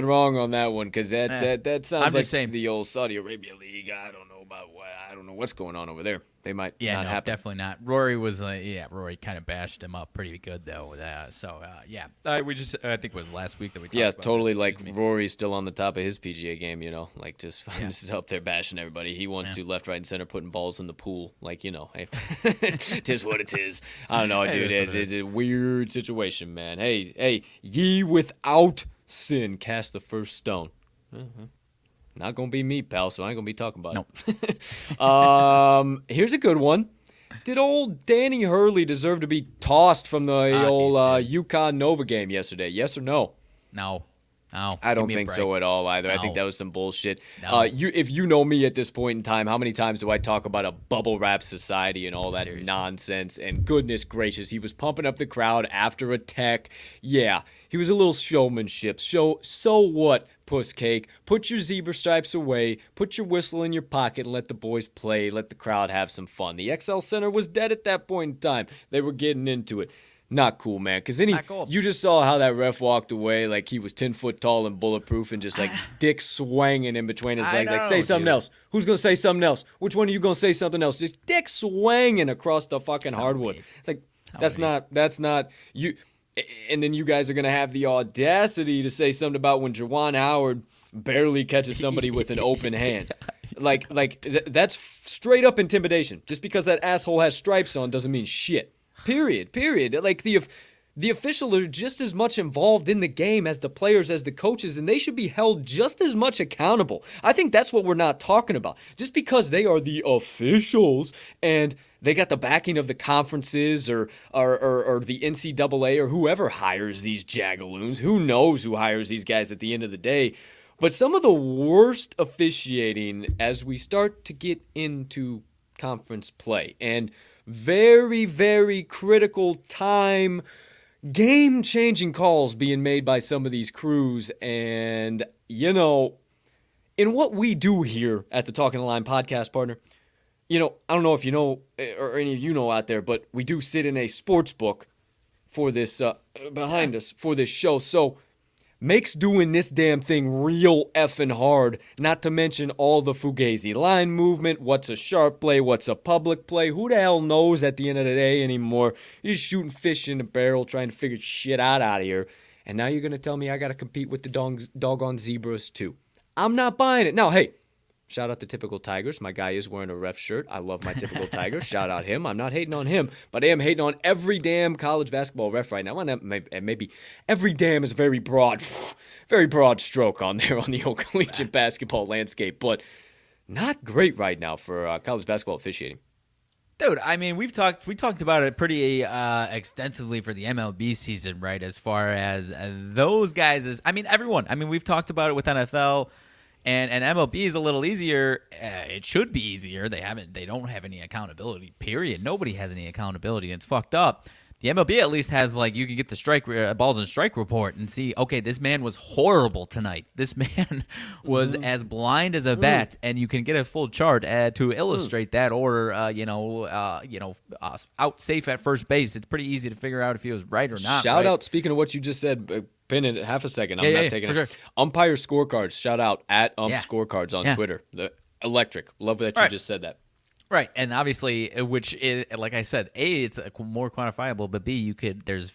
wrong on that one because that sounds like the old Saudi Arabia League. I don't know what's going on over there. They might Yeah, not no, happen. definitely not. Rory was, Rory kind of bashed him up pretty good though. I think it was last week that we talked about totally. this. Like Excuse me. Rory's still on the top of his PGA game, like just up there bashing everybody. He wants to left, right, and center, putting balls in the pool. Like hey, it is what it is. I don't know, dude. It's a weird situation, man. Hey, ye without sin cast the first stone. Not gonna be me, pal. So I ain't gonna be talking about it. Here's a good one. Did old Danny Hurley deserve to be tossed from the old UConn Nova game yesterday? Yes or no? No. I don't think so at all either. No. I think that was some bullshit. No. If you know me at this point in time, how many times do I talk about a bubble wrap society and all that nonsense? And goodness gracious, he was pumping up the crowd after a tech. Yeah, he was a little showmanship. So what, puss cake? Put your zebra stripes away, put your whistle in your pocket, and let the boys play. Let the crowd have some fun. The XL Center was dead at that point in time. They were getting into it. Not cool, man. Because then you just saw how that ref walked away, like he was 10 foot tall and bulletproof, and just like dick swanging in between his legs. Like, say something else. Who's gonna say something else? Which one of you gonna say something else? Just dick swanging across the fucking hardwood. Weird. It's like that's not you. And then you guys are gonna have the audacity to say something about when Juwan Howard barely catches somebody with an open hand. That's straight up intimidation. Just because that asshole has stripes on doesn't mean shit. Period. Like the officials are just as much involved in the game as the players, as the coaches, and they should be held just as much accountable. I think that's what we're not talking about. Just because they are the officials and they got the backing of the conferences or the NCAA or whoever hires these jagaloons, who knows who hires these guys at the end of the day. But some of the worst officiating as we start to get into conference play and very, very critical time, game-changing calls being made by some of these crews. And, in what we do here at the Talking the Line podcast, partner, I don't know if you know or any of you know out there, but we do sit in a sports book for this, behind us, for this show. So makes doing this damn thing real effing hard, not to mention all the fugazi line movement, what's a sharp play, what's a public play, who the hell knows at the end of the day anymore. You're just shooting fish in a barrel, trying to figure shit out of here, and now you're going to tell me I got to compete with the doggone zebras too. I'm not buying it. Now, hey, shout out to Typical Tigers. My guy is wearing a ref shirt. I love my Typical Tigers. Shout out him. I'm not hating on him, but I am hating on every damn college basketball ref right now. And maybe every damn is a very broad stroke on there on the old collegiate basketball landscape, but not great right now for college basketball officiating. Dude, I mean, we talked about it pretty extensively for the MLB season, right? As far as those guys, everyone. We've talked about it with NFL. And MLB is a little easier. It should be easier. They don't have any accountability, period. Nobody has any accountability. It's fucked up. The MLB at least has, you can get the balls and strike report and see, okay, this man was horrible tonight. This man was as blind as a bat, and you can get a full chart to illustrate that, or out safe at first base. It's pretty easy to figure out if he was right or not. Shout out, speaking of what you just said, pin in half a second. I'm not taking it. Sure. Umpire scorecards. Shout out at Scorecards on Twitter. The electric. Love that you just said that. Right, and obviously, which is, like I said, A, it's more quantifiable, but B, there's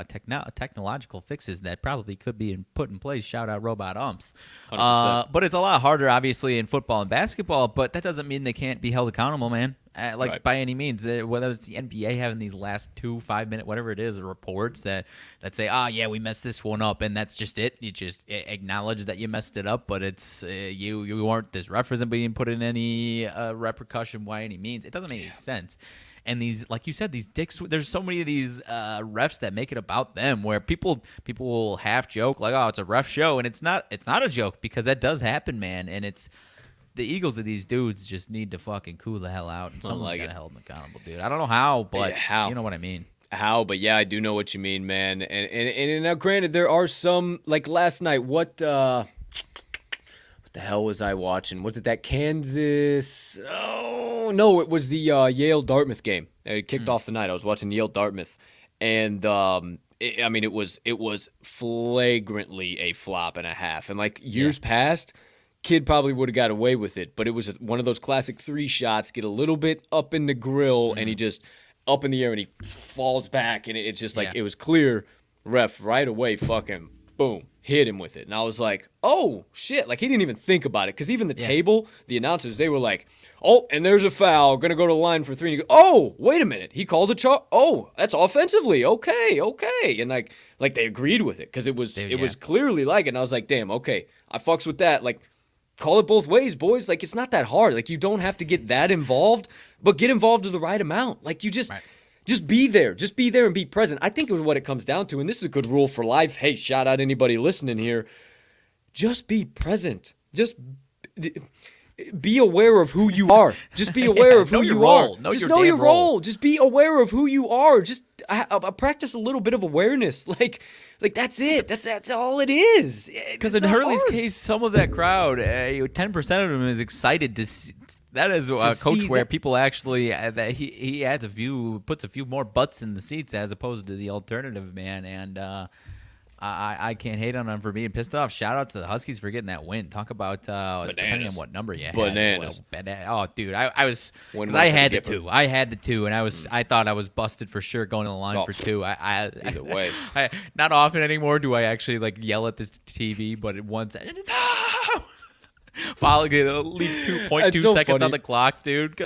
technological fixes that probably could be put in place. Shout out robot umps. But it's a lot harder, obviously, in football and basketball, but that doesn't mean they can't be held accountable, man. By any means, whether it's the NBA having these last 5-minute, whatever it is, reports that say, we messed this one up, and that's just it. You just acknowledge that you messed it up, but it's you aren't, this ref isn't being put in any repercussion by any means. It doesn't make any sense. And these, like you said, these dicks. There's so many of these refs that make it about them, where people will half joke like, "Oh, it's a ref show," and it's not a joke, because that does happen, man. And it's the egos of these dudes just need to fucking cool the hell out, and someone's got to hold them accountable, dude. I don't know how, but you know what I mean. How, but yeah, I do know what you mean, man. And now, granted, there are some, like last night. What the hell was I watching? Was it that Kansas? Oh no, it was the Yale Dartmouth game. It kicked off the night. I was watching Yale Dartmouth, and it was flagrantly a flop and a half. And like years past, kid probably would have got away with it, but it was one of those classic 3 shots, get a little bit up in the grill, and he just up in the air, and he falls back, and it's just like it was clear. Ref right away, fucking boom, hit him with it, and I was like, oh shit, like he didn't even think about it, because even the table, the announcers, they were like, oh, and there's a foul, gonna go to the line for 3, and you go, oh, wait a minute, he called the charge, oh, that's offensively, okay, and like they agreed with it, because it was clearly like it, and I was like, damn, okay, I fucks with that, like, call it both ways, boys. Like, it's not that hard. Like, you don't have to get that involved, but get involved to the right amount. Like, you just be there. Just be there and be present. I think it was what it comes down to, and this is a good rule for life. Hey, shout out anybody listening here. Just be present. Just be aware of who you are. Just be aware of who you are. Just know your role. Just be aware of who you are. Just practice a little bit of awareness. Like that's it. That's all it is. Because in Hurley's case, some of that crowd, 10% of them is excited to see. That is a coach where people actually that he adds puts a few more butts in the seats as opposed to the alternative, man. And I can't hate on them for being pissed off. Shout out to the Huskies for getting that win. Talk about depending on what number you had. Bananas. Oh, dude, I was because I had the 2. I had the 2, and I thought I was busted for sure going to the line for 2. Either way, not often anymore do I actually like yell at the TV, but once. No! Following it, leave 2.2 seconds on the clock, dude.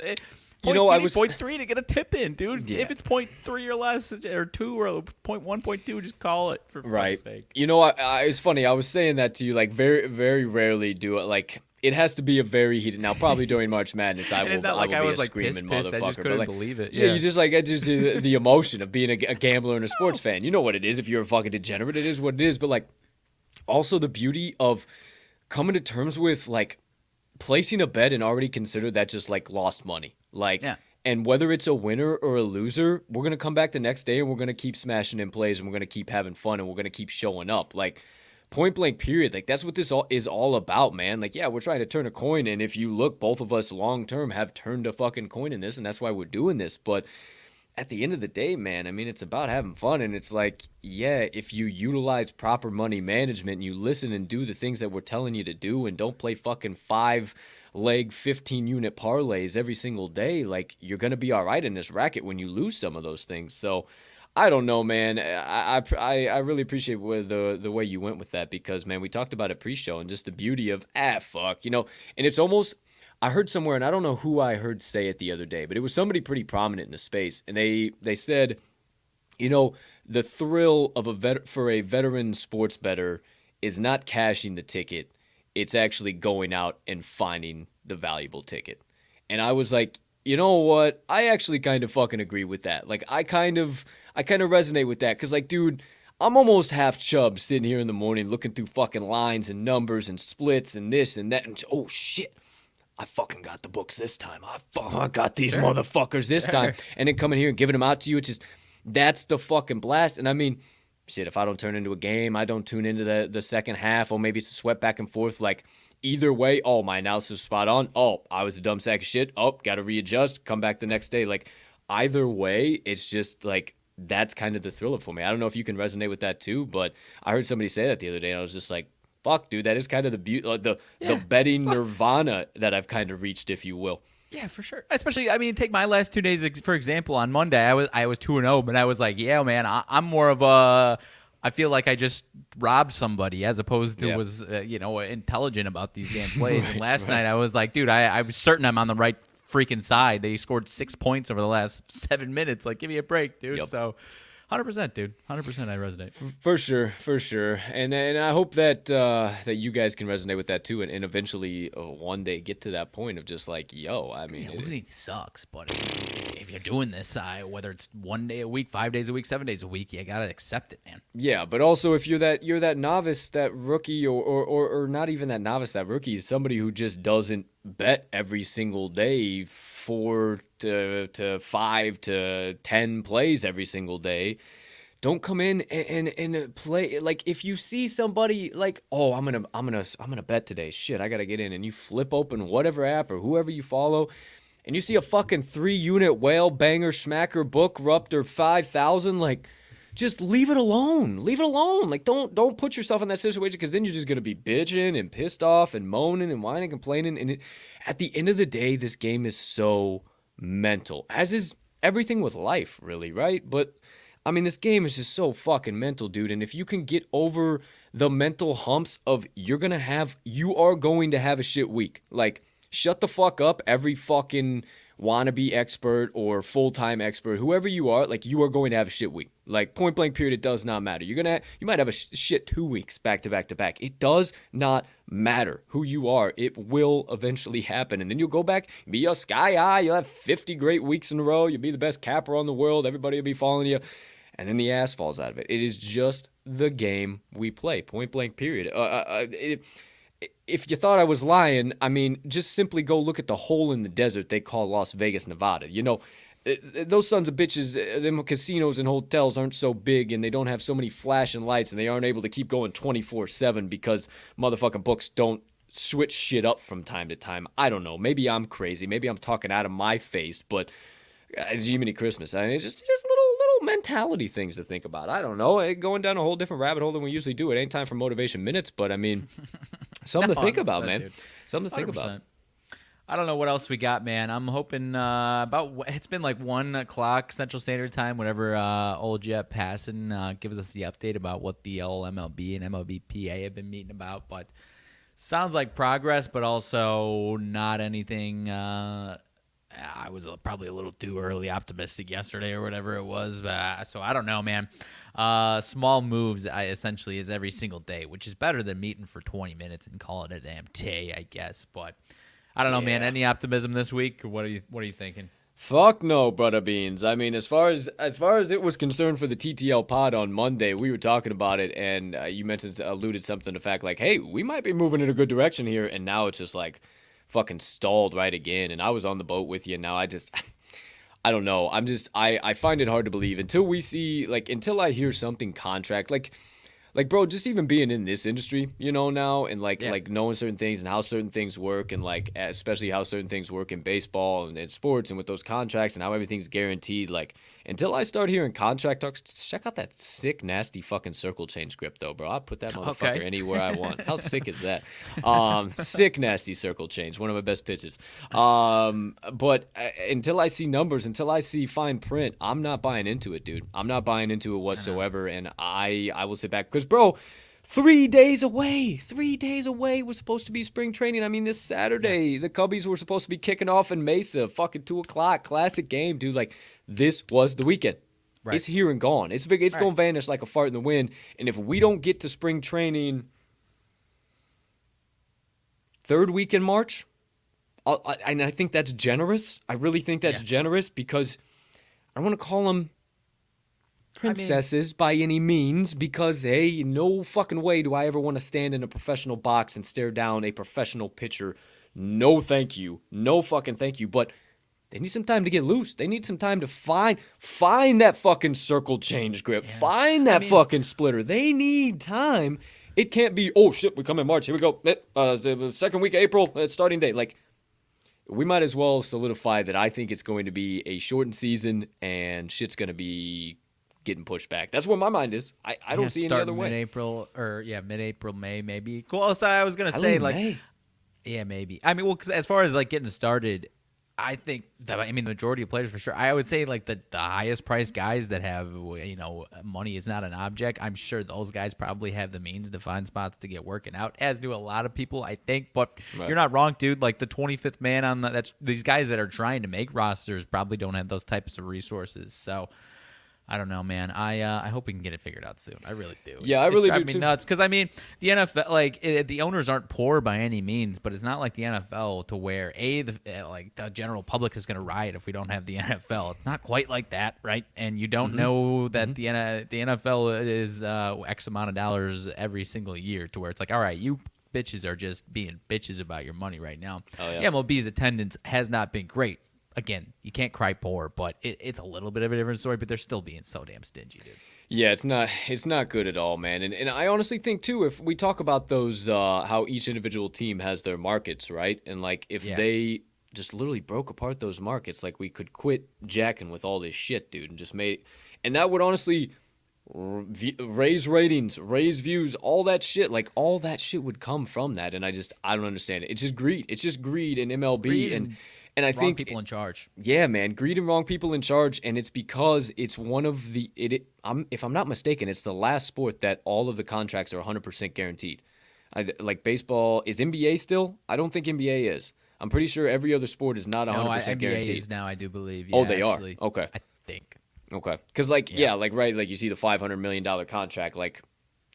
You know, I was 0.3 to get a tip in, dude. Yeah. If it's 0.3 or less, or 2 or 0.1, 0.2, just call it for fuck's sake. You know, it's funny. I was saying that to you. Like, very, very rarely do it. Like, it has to be a very heated. Now, probably during March Madness, I will. It's not like I was like screaming pissed. motherfucker. I just couldn't believe it. Yeah, you just like the emotion of being a gambler and a sports fan. You know what it is. If you're a fucking degenerate, it is what it is. But like, also the beauty of coming to terms with like placing a bet and already consider that just like lost money. Like, and whether it's a winner or a loser, we're going to come back the next day and we're going to keep smashing in plays and we're going to keep having fun and we're going to keep showing up. Like, point blank period. Like, that's what this is all about, man. Like, yeah, we're trying to turn a coin. And if you look, both of us long term have turned a fucking coin in this. And that's why we're doing this. But at the end of the day, man, I mean, it's about having fun. And it's like, yeah, if you utilize proper money management and you listen and do the things that we're telling you to do and don't play fucking 5-leg 15-unit parlays every single day, like, you're going to be all right in this racket when you lose some of those things. So I don't know, man. I really appreciate the way you went with that because, man, we talked about it pre-show and just the beauty of, fuck, you know, and it's almost, I heard somewhere, and I don't know who I heard say it the other day, but it was somebody pretty prominent in the space, and they said, you know, the thrill of for a veteran sports bettor is not cashing the ticket. It's actually going out and finding the valuable ticket. And I was like, you know what? I actually kind of fucking agree with that. Like, I kind of resonate with that. Because, like, dude, I'm almost half chubbed sitting here in the morning looking through fucking lines and numbers and splits and this and that. And, oh, shit. I fucking got the books this time. I got these motherfuckers this time. And then coming here and giving them out to you, it's just, that's the fucking blast. And, I mean, shit, if I don't turn into a game, I don't tune into the second half, or maybe it's a sweat back and forth, like, either way, oh, my analysis was spot on. Oh, I was a dumb sack of shit. Oh, got to readjust, come back the next day. Like, either way, it's just, like, that's kind of the thriller for me. I don't know if you can resonate with that too, but I heard somebody say that the other day, and I was just like, fuck, dude, that is kind of the beauty, the betting nirvana that I've kind of reached, if you will. Yeah, for sure. Especially, I mean, take my last 2 days for example. On Monday, I was 2-0, but I was like, yeah, man, I'm more of a. I feel like I just robbed somebody as opposed to was intelligent about these damn plays. And last night, I was like, dude, I was certain I'm on the right freaking side. They scored 6 points over the last 7 minutes. Like, give me a break, dude. Yep. So. 100%, dude. 100% I resonate. For sure. And I hope that that you guys can resonate with that too and eventually one day get to that point of just like, yo, I mean. Losing sucks, but if you're doing this, whether it's 1 day a week, 5 days a week, 7 days a week, you got to accept it, man. Yeah, but also if you're that novice, that rookie, or not even that novice, that rookie is somebody who just doesn't bet every single day 4 to 5 to 10 plays every single day. Don't come in and play like if you see somebody like, oh, I'm gonna bet today. Shit, I gotta get in, and you flip open whatever app or whoever you follow, and you see a fucking 3-unit whale banger smacker book Rupter 5,000. Like, just leave it alone. Leave it alone. Like, don't put yourself in that situation, because then you're just going to be bitching and pissed off and moaning and whining and complaining. And at the end of the day, this game is so mental, as is everything with life, really, right? But, I mean, this game is just so fucking mental, dude. And if you can get over the mental humps of you are going to have a shit week. Like, shut the fuck up, every fucking wannabe expert or full-time expert, whoever you are, like, you are going to have a shit week. Like, point blank period, it does not matter. You might have a shit 2 weeks back to back to back. It does not matter who you are. It will eventually happen. And then you'll go back, be a sky high, you'll have 50 great weeks in a row, you'll be the best capper on the world, everybody will be following you, and then the ass falls out of it. It is just the game we play, point blank period. If you thought I was lying, I mean, just simply go look at the hole in the desert they call Las Vegas, Nevada. You know, those sons of bitches, them casinos and hotels aren't so big, and they don't have so many flashing lights, and they aren't able to keep going 24/7 because motherfucking books don't switch shit up from time to time. I don't know. Maybe I'm crazy. Maybe I'm talking out of my face, but Jiminy Christmas. I mean, it's just little mentality things to think about. I don't know. Going down a whole different rabbit hole than we usually do. It ain't time for motivation minutes, but I mean, something to think about, man. Dude. Something to think 100%. about. I don't know what else we got, man. I'm hoping it's been like 1 o'clock Central Standard Time, whenever old Jet Passon gives us the update about what the LMLB and MLBPA have been meeting about. But sounds like progress, but also not anything. I was probably a little too early optimistic yesterday or whatever it was. So I don't know, man. Small moves essentially is every single day, which is better than meeting for 20 minutes and calling it a damn day, I guess. But I don't know, man. Any optimism this week? Or what are you thinking? Fuck no, brother beans. I mean, as far as it was concerned for the TTL pod on Monday, we were talking about it, and you alluded something to the fact like, hey, we might be moving in a good direction here, and now it's just like fucking stalled right again. And I was on the boat with you, and now I don't know. I find it hard to believe until I hear something contract, like, bro, just even being in this industry, you know, now, and like knowing certain things and how certain things work, and like especially how certain things work in baseball and in sports, and with those contracts and how everything's guaranteed, like, until I start hearing contract talks, check out that sick, nasty fucking circle change grip, though, bro. I'll put that motherfucker anywhere I want. How sick is that? Sick, nasty circle change. One of my best pitches. But until I see numbers, until I see fine print, I'm not buying into it, dude. I'm not buying into it whatsoever, and I will sit back. Because, bro, 3 days away. 3 days away was supposed to be spring training. I mean, this Saturday, the Cubbies were supposed to be kicking off in Mesa. Fucking 2 o'clock. Classic game, dude. Like, this was the weekend. Right. It's here and gone. It's going to vanish like a fart in the wind. And if we don't get to spring training third week in March, and I think that's generous. I really think that's generous, because I don't want to call them princesses by any means, because, hey, no fucking way do I ever want to stand in a professional box and stare down a professional pitcher. No thank you. No fucking thank you. But they need some time to get loose. They need some time to find that fucking circle change grip. Yeah. Find that fucking splitter. They need time. It can't be, oh shit, we come in March. Here we go. The second week of April, starting day. Like, we might as well solidify that I think it's going to be a shortened season, and shit's going to be getting pushed back. That's where my mind is. I don't see any other way. Mid-April, May, maybe. Cool. So I was gonna say, like, May. Yeah, maybe. I mean, well, because as far as like getting started, I think the majority of players for sure. I would say like the highest priced guys that have, you know, money is not an object. I'm sure those guys probably have the means to find spots to get working out, as do a lot of people, I think. But You're not wrong, dude. Like the 25th man on that's these guys that are trying to make rosters probably don't have those types of resources. So I don't know, man. I hope we can get it figured out soon. I really do. I really do too. Nuts, because I mean, the NFL, like the owners aren't poor by any means, but it's not like the NFL to where the general public is going to riot if we don't have the NFL. It's not quite like that, right? And you don't know that the NFL is X amount of dollars every single year, to where it's like, all right, you bitches are just being bitches about your money right now. Oh, yeah. MLB's attendance has not been great. Again, you can't cry poor, but it's a little bit of a different story, but they're still being so damn stingy, dude. Yeah, it's not good at all, man. And I honestly think, too, if we talk about those, how each individual team has their markets, right? And, like, if they just literally broke apart those markets, like, we could quit jacking with all this shit, dude, and just and that would honestly raise ratings, raise views, all that shit. Like all that shit would come from that, and I don't understand it. It's just greed. It's just greed in MLB, Greed and I wrong think people in charge. yeah, man, greed and wrong people in charge, and it's because it's one of the if I'm not mistaken, it's the last sport that all of the contracts are 100% guaranteed. Like baseball, is NBA still? I don't think NBA is. I'm pretty sure every other sport is not 100% NBA guaranteed. is now, I do believe. Oh, Yeah, they actually, are. Okay. I think. Okay. Because like right, like you see the $500 million contract, like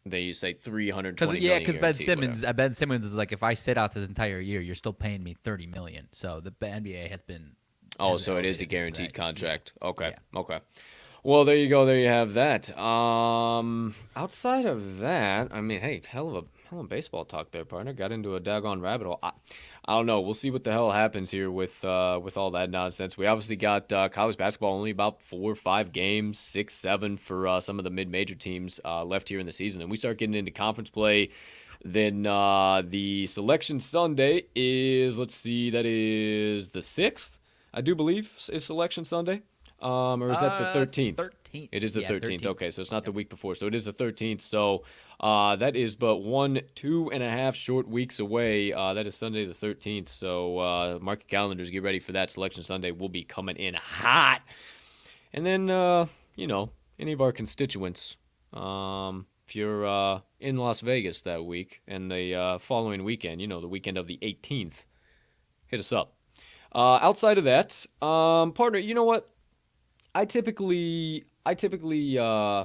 they say 320 million Because guaranteed, Ben Simmons is like, if I sit out this entire year, you're still paying me $30 million. So the NBA has been. Oh, so it is a guaranteed that. contract. Yeah. Okay. Yeah. Okay. Well, there you go. There you have that. Outside of that, I mean, hey, hell of baseball talk there, partner. Got into a daggone rabbit hole. I don't know. We'll see what the hell happens here with all that nonsense. We obviously got college basketball, only about 4 or 5 games, 6, 7 for some of the mid-major teams left here in the season. And we start getting into conference play. Then the Selection Sunday is, let's see, that is the 6th, I do believe, is Selection Sunday. Or is that the 13th? 13th. It is the 13th. 13th. Okay, so it's not the week before. So it is the 13th. So that is but 2.5 short weeks away. That is Sunday the 13th. So mark your calendars. Get ready for that. Selection Sunday will be coming in hot. And then, any of our constituents, if you're in Las Vegas that week and the following weekend, the weekend of the 18th, hit us up. Outside of that, partner, you know what? I typically I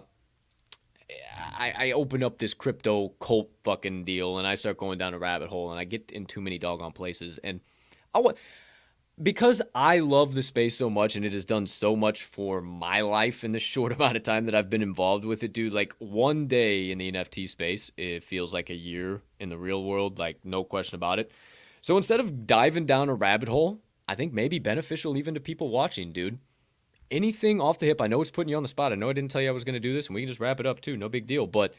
open up this crypto Colt fucking deal and I start going down a rabbit hole and I get in too many doggone places and because I love the space so much and it has done so much for my life in the short amount of time that I've been involved with it, dude. Like one day in the NFT space, it feels like a year in the real world, like no question about it. So instead of diving down a rabbit hole, I think maybe beneficial even to people watching, dude. Anything off the hip, I know it's putting you on the spot. I know I didn't tell you I was going to do this, and we can just wrap it up too. No big deal. But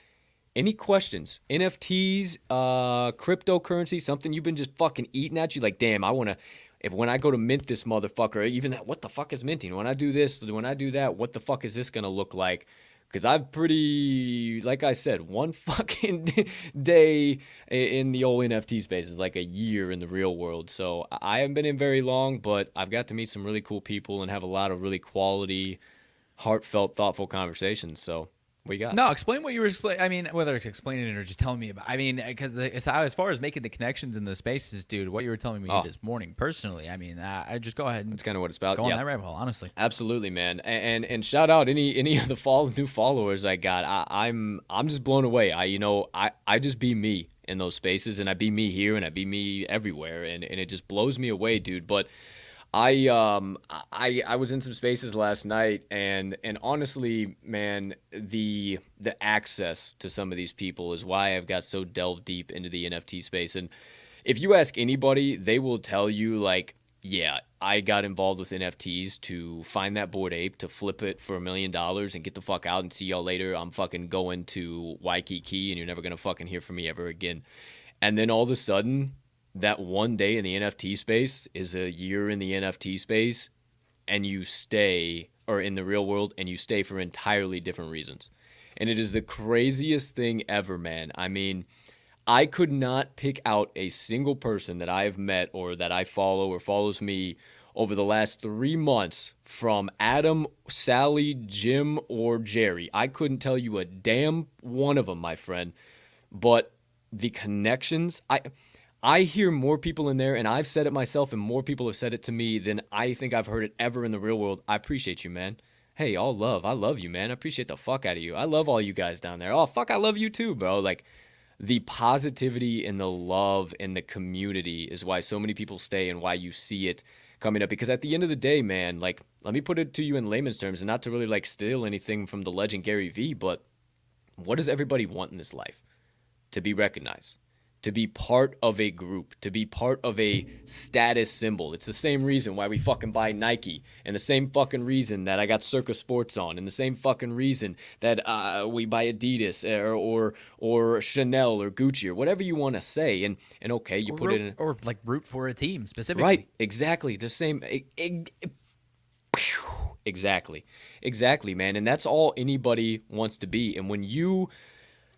any questions? NFTs, cryptocurrency, something you've been just fucking eating at you? Like, damn, when I go to mint this motherfucker, even that, what the fuck is minting? When I do this, when I do that, what the fuck is this going to look like? Because I've like I said, one fucking day in the old NFT space is like a year in the real world. So I haven't been in very long, but I've got to meet some really cool people and have a lot of really quality, heartfelt, thoughtful conversations. So what you got? No, explain what you were explaining. I mean, whether it's explaining it or just telling me about. I mean, because as far as making the connections in the spaces, dude, what you were telling me this morning, personally, I mean, I just go ahead and that's kind of what it's about. Go on that rabbit hole, honestly. Absolutely, man. And shout out any of the new followers I got. I'm just blown away. I just be me in those spaces, and I be me here, and I be me everywhere, and it just blows me away, dude. But I was in some spaces last night and honestly, man, the access to some of these people is why I've got so delved deep into the NFT space. And if you ask anybody, they will tell you like, yeah, I got involved with NFTs to find that Bored Ape, to flip it for $1 million and get the fuck out and see y'all later. I'm fucking going to Waikiki and you're never going to fucking hear from me ever again. And then all of a sudden, that one day in the NFT space is a year in the NFT space, and you stay, or in the real world, and you stay for entirely different reasons. And it is the craziest thing ever, man. I mean, I could not pick out a single person that I've met or that I follow or follows me over the last 3 months, from Adam, Sally, Jim, or Jerry. I couldn't tell you a damn one of them, my friend. But the connections, I hear more people in there, and I've said it myself, and more people have said it to me than I think I've heard it ever in the real world. I appreciate you, man. Hey, all love. I love you, man. I appreciate the fuck out of you. I love all you guys down there. Oh, fuck, I love you too, bro. Like, the positivity and the love and the community is why so many people stay and why you see it coming up. Because at the end of the day, man, like, let me put it to you in layman's terms, and not to really, like, steal anything from the legend Gary Vee, but what does everybody want in this life? To be recognized. To be part of a group, to be part of a status symbol. It's the same reason why we fucking buy Nike, and the same fucking reason that I got Circa Sports on, and the same fucking reason that we buy Adidas or Chanel or Gucci or whatever you want to say. And okay, you put it in, or like root for a team specifically. Right? Exactly the same. Exactly, man. And that's all anybody wants to be. And when you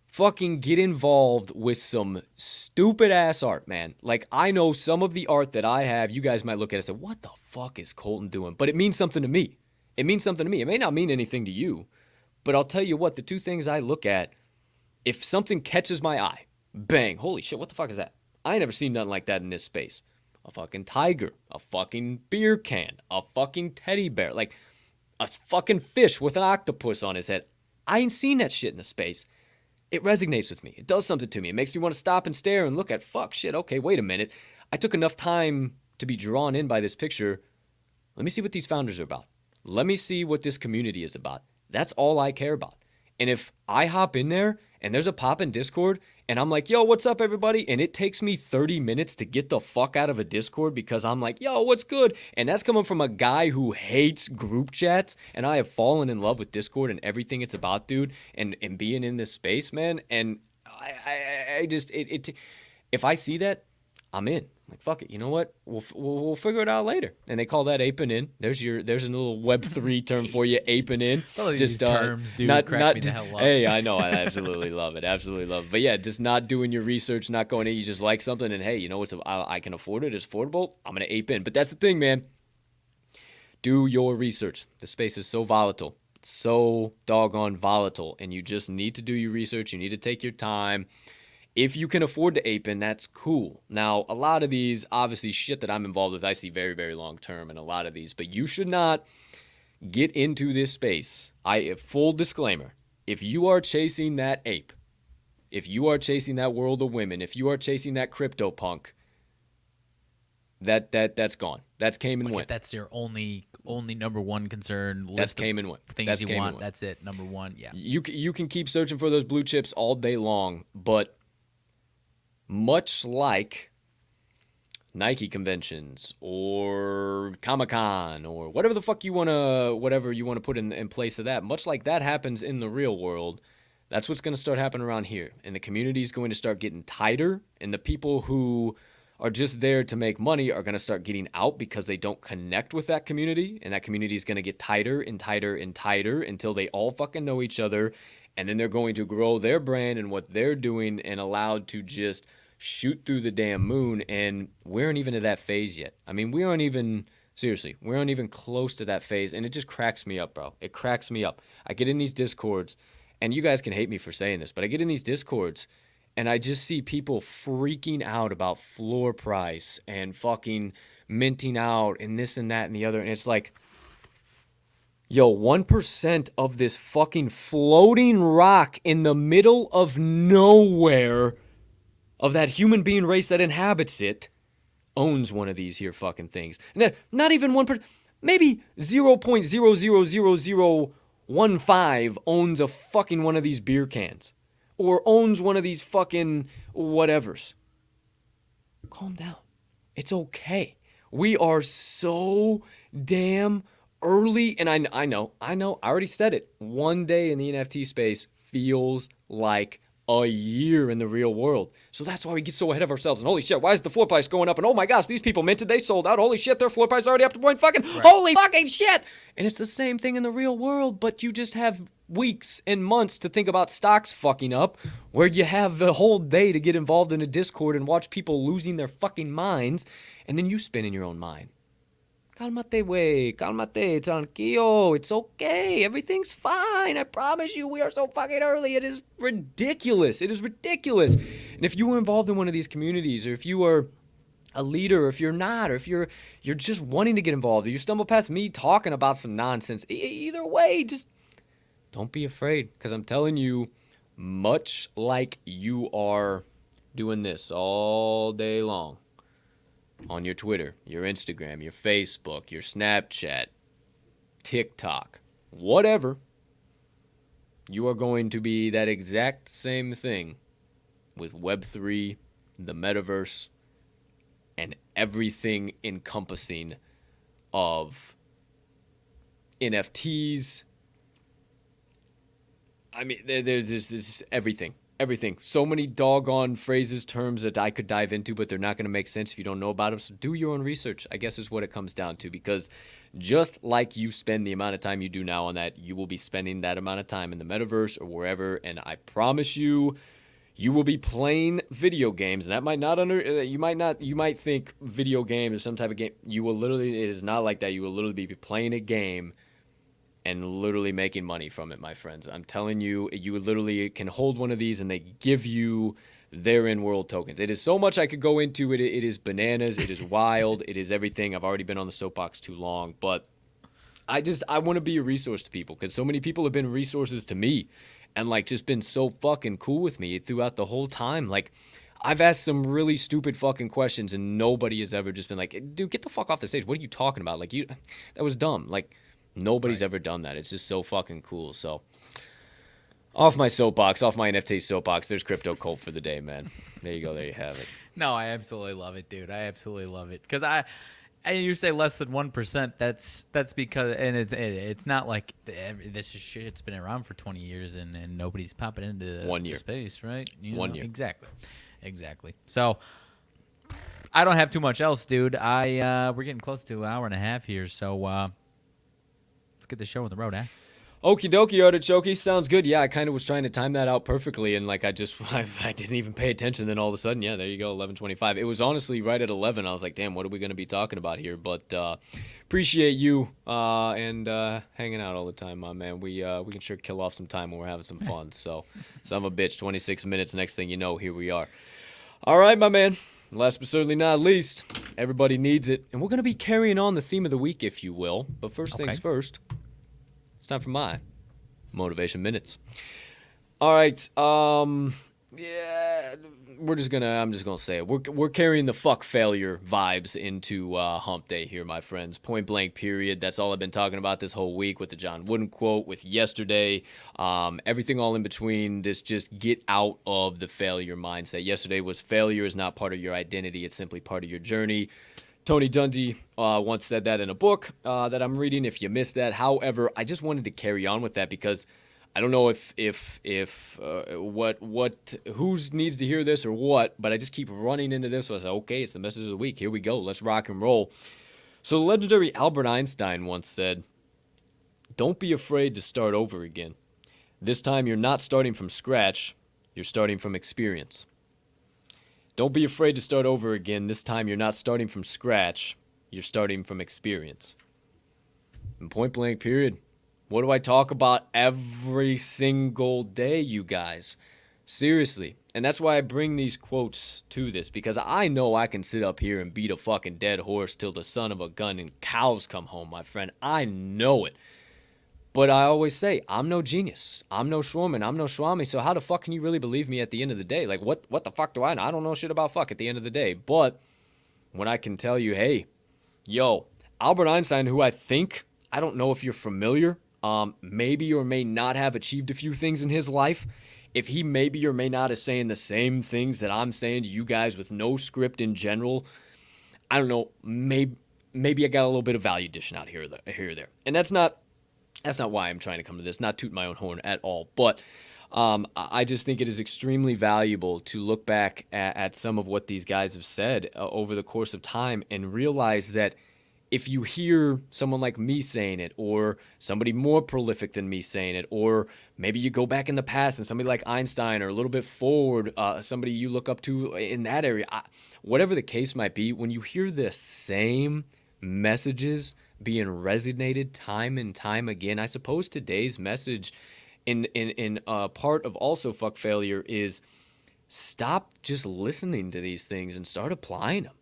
fucking get involved with some stupid ass art, man. Like, I know some of the art that I have, you guys might look at it and say, what the fuck is Colton doing? But it means something to me. It means something to me. It may not mean anything to you, but I'll tell you what, the two things I look at, if something catches my eye, bang, holy shit, what the fuck is that? I ain't never seen nothing like that in this space. A fucking tiger, a fucking beer can, a fucking teddy bear, like a fucking fish with an octopus on his head. I ain't seen that shit in the space. It resonates with me. It does something to me. It makes me want to stop and stare and look at, fuck, shit, okay, wait a minute. I took enough time to be drawn in by this picture. Let me see what these founders are about. Let me see what this community is about. That's all I care about. And if I hop in there and there's a pop in Discord and I'm like, yo, what's up, everybody? And it takes me 30 minutes to get the fuck out of a Discord because I'm like, yo, what's good? And that's coming from a guy who hates group chats. And I have fallen in love with Discord and everything it's about, dude, and being in this space, man. And I just, if I see that, I'm in. I'm like, fuck it. You know what? We'll figure it out later. And they call that aping in. There's a little Web3 term for you, aping in. All of these terms, dude, crack me the hell up. Hey, I know. I absolutely love it. Absolutely love it. But yeah, just not doing your research, not going in. You just like something and hey, you know what? I can afford it. It's affordable. I'm going to ape in. But that's the thing, man. Do your research. The space is so volatile. It's so doggone volatile. And you just need to do your research. You need to take your time. If you can afford to ape in, that's cool. Now, a lot of these, obviously, shit that I'm involved with, I see very, very long term in a lot of these. But you should not get into this space. Full disclaimer, if you are chasing that ape, if you are chasing that world of women, if you are chasing that crypto punk, that's gone. That's came and went. That's your only number one concern. That's came and went. Things you want. That's it. Number one. Yeah. You can keep searching for those blue chips all day long, but much like Nike conventions or Comic-Con or whatever the fuck you want to put in place of that, much like that happens in the real world, that's what's going to start happening around here. And the community is going to start getting tighter, and the people who are just there to make money are going to start getting out because they don't connect with that community, and that community is going to get tighter and tighter and tighter until they all fucking know each other. And then they're going to grow their brand and what they're doing and allowed to just shoot through the damn moon. And we aren't even at that phase yet. I mean, we aren't even close to that phase. And it just cracks me up, bro. It cracks me up. I get in these Discords, and you guys can hate me for saying this, but I get in these Discords, and I just see people freaking out about floor price and fucking minting out and this and that and the other. And it's like, yo, 1% of this fucking floating rock in the middle of nowhere of that human being race that inhabits it owns one of these here fucking things. Not even 1%, maybe 0.0000015 owns a fucking one of these beer cans or owns one of these fucking whatevers. Calm down. It's okay. We are so damn early, and I know, I already said it. One day in the NFT space feels like a year in the real world. So that's why we get so ahead of ourselves. And holy shit, why is the floor price going up? And oh my gosh, these people minted, they sold out. Holy shit, their floor price is already up to point fucking, right. Holy fucking shit. And it's the same thing in the real world, but you just have weeks and months to think about stocks fucking up, where you have a whole day to get involved in a Discord and watch people losing their fucking minds, and then you spin in your own mind. Calmate, güey. Calmate. Tranquilo. It's okay. Everything's fine. I promise you, we are so fucking early. It is ridiculous. It is ridiculous. And if you were involved in one of these communities, or if you are a leader, or if you're not, or if you're just wanting to get involved, or you stumble past me talking about some nonsense, either way, just don't be afraid. Because I'm telling you, much like you are doing this all day long, on your Twitter, your Instagram, your Facebook, your Snapchat, TikTok, whatever, you are going to be that exact same thing with Web3, the metaverse, and everything encompassing of NFTs. I mean, there's just everything. Everything. So many doggone phrases, terms that I could dive into, but they're not going to make sense if you don't know about them. So do your own research, I guess, is what it comes down to. Because just like you spend the amount of time you do now on that, you will be spending that amount of time in the metaverse or wherever. And I promise you, you will be playing video games. And that might not you might think video game is some type of game. You will literally, it is not like that. You will literally be playing a game and literally making money from it, my friends. I'm telling you, you literally can hold one of these and they give you their in-world tokens. It is so much I could go into it. It is bananas. It is wild. It is everything. I've already been on the soapbox too long, but I want to be a resource to people because so many people have been resources to me and like just been so fucking cool with me throughout the whole time. Like I've asked some really stupid fucking questions and nobody has ever just been like, dude, get the fuck off the stage. What are you talking about? Like that was dumb. Like nobody's ever done that. It's just so fucking cool. So off my soapbox, off my NFT soapbox, there's Crypto Colt for the day, man. There you go. There you have it. No, I absolutely love it, dude. I absolutely love it. Because you say less than 1%. That's because, and it's not like this is shit. It's been around for 20 years and nobody's popping into 1 year. the space, right? 1 year. Exactly. So I don't have too much else, dude. We're getting close to an hour and a half here, so let's get the show on the road, eh? Okie dokie, artichoke. Sounds good. Yeah, I kind of was trying to time that out perfectly, and like I didn't even pay attention. Then all of a sudden, yeah, there you go, 11:25. It was honestly right at 11. I was like, damn, what are we going to be talking about here? But appreciate you and hanging out all the time, my man. We can sure kill off some time when we're having some fun. So, son of a bitch, 26 minutes. Next thing you know, here we are. All right, my man. Last but certainly not least, everybody needs it, and we're going to be carrying on the theme of the week, if you will. But first things first. It's time for my motivation minutes. All right. Yeah, I'm just gonna say it. We're carrying the fuck failure vibes into Hump Day here, my friends. Point blank, period. That's all I've been talking about this whole week with the John Wooden quote, with yesterday, everything all in between. This just get out of the failure mindset. Yesterday was failure is not part of your identity. It's simply part of your journey. Tony Dungy once said that in a book that I'm reading. If you missed that, however, I just wanted to carry on with that because I don't know who needs to hear this or what, but I just keep running into this. So I said, okay, it's the message of the week. Here we go. Let's rock and roll. So the legendary Albert Einstein once said, "Don't be afraid to start over again. This time you're not starting from scratch. You're starting from experience." Don't be afraid to start over again. This time you're not starting from scratch. You're starting from experience. And point blank, period. What do I talk about every single day, you guys? Seriously. And that's why I bring these quotes to this, because I know I can sit up here and beat a fucking dead horse till the son of a gun and cows come home, my friend. I know it. But I always say, I'm no genius. I'm no Schwarman. I'm no Swami. So how the fuck can you really believe me at the end of the day? Like, what the fuck do I know? I don't know shit about fuck at the end of the day. But when I can tell you, hey, yo, Albert Einstein, who I don't know if you're familiar, maybe or may not have achieved a few things in his life. If he maybe or may not is saying the same things that I'm saying to you guys with no script in general, I don't know, maybe I got a little bit of value dishing out here or there. And that's not why I'm trying to come to this, not toot my own horn at all. But I just think it is extremely valuable to look back at some of what these guys have said over the course of time and realize that if you hear someone like me saying it, or somebody more prolific than me saying it, or maybe you go back in the past and somebody like Einstein, or a little bit forward, somebody you look up to in that area, whatever the case might be, when you hear the same messages being resonated time and time again, I suppose today's message in part of also fuck failure is stop just listening to these things and start applying them.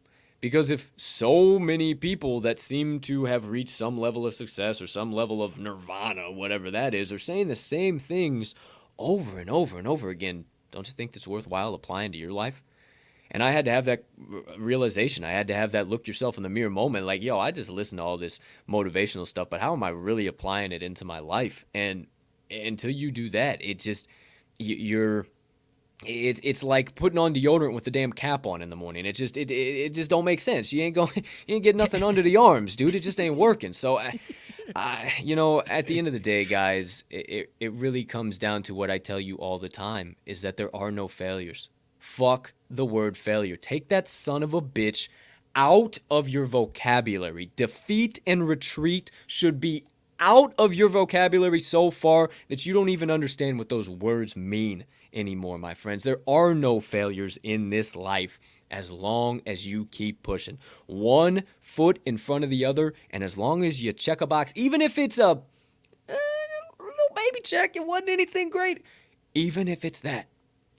Because if so many people that seem to have reached some level of success or some level of nirvana, whatever that is, are saying the same things over and over and over again, don't you think it's worthwhile applying to your life? And I had to have that realization. I had to have that look yourself in the mirror moment. Like, yo, I just listen to all this motivational stuff, but how am I really applying it into my life? And until you do that, it just, it's like putting on deodorant with the damn cap on in the morning. It just don't make sense. You ain't getting nothing under the arms, dude. It just ain't working. So, at the end of the day, guys, it really comes down to what I tell you all the time, is that there are no failures. Fuck the word failure. Take that son of a bitch out of your vocabulary. Defeat and retreat should be out of your vocabulary so far that you don't even understand what those words mean anymore, my friends. There are no failures in this life as long as you keep pushing. One foot in front of the other, and as long as you check a box, even if it's a little baby check, it wasn't anything great. Even if it's that,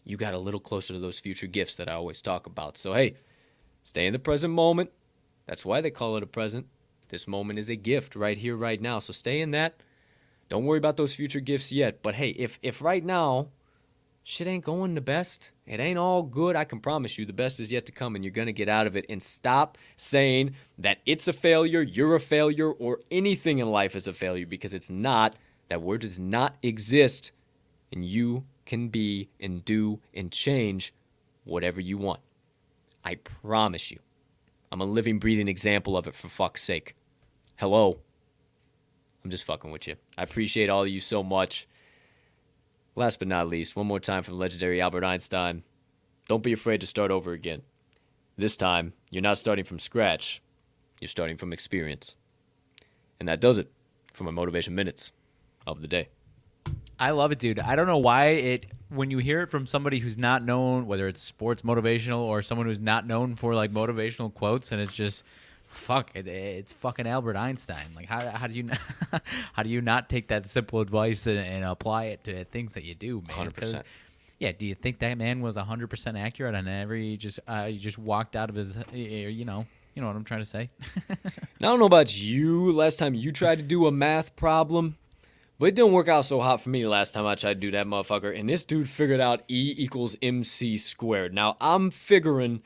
you got a little closer to those future gifts that I always talk about. So, hey, stay in the present moment. That's why they call it a present. This moment is a gift right here, right now. So stay in that. Don't worry about those future gifts yet. But hey, if right now shit ain't going the best, it ain't all good, I can promise you the best is yet to come, and you're going to get out of it. And stop saying that it's a failure, you're a failure, or anything in life is a failure, because it's not. That word does not exist. And you can be and do and change whatever you want. I promise you. I'm a living, breathing example of it, for fuck's sake. Hello. I'm just fucking with you. I appreciate all of you so much. Last but not least, one more time from the legendary Albert Einstein. Don't be afraid to start over again. This time, you're not starting from scratch. You're starting from experience. And that does it for my Motivation Minutes of the day. I love it, dude. I don't know why when you hear it from somebody who's not known, whether it's sports motivational or someone who's not known for like motivational quotes, and it's just, it's fucking Albert Einstein. Like, how do you how do you not take that simple advice and apply it to things that you do, man? 100%. Yeah, do you think that man was 100% accurate on every just walked out of his, you know what I'm trying to say? Now, I don't know about you. Last time you tried to do a math problem, but it didn't work out so hot for me last time I tried to do that motherfucker. And this dude figured out E equals MC squared. Now, I'm figuring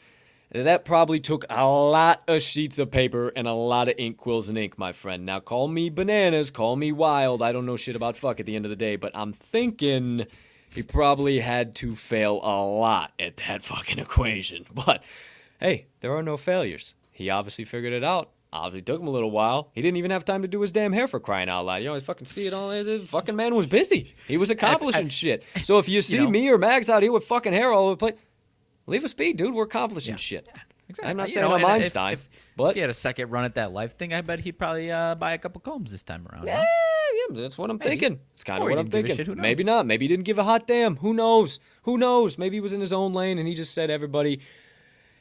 that probably took a lot of sheets of paper and a lot of ink, quills, and ink, my friend. Now, call me bananas, call me wild. I don't know shit about fuck at the end of the day, but I'm thinking he probably had to fail a lot at that fucking equation. But, hey, there are no failures. He obviously figured it out. Obviously took him a little while. He didn't even have time to do his damn hair, for crying out loud. You always fucking see it all. The fucking man was busy. He was accomplishing shit. So if you see me or Mags out here with fucking hair all over the place, leave us be, dude. We're accomplishing shit. Yeah, exactly. I'm not saying I'm Einstein, but if he had a second run at that life thing, I bet he'd probably buy a couple combs this time around. Yeah, yeah, that's what I'm thinking. It's kind of Or what he I'm didn't give a thinking. shit, who knows? Maybe not. Maybe he didn't give a hot damn. Who knows? Who knows? Maybe he was in his own lane and he just said, everybody,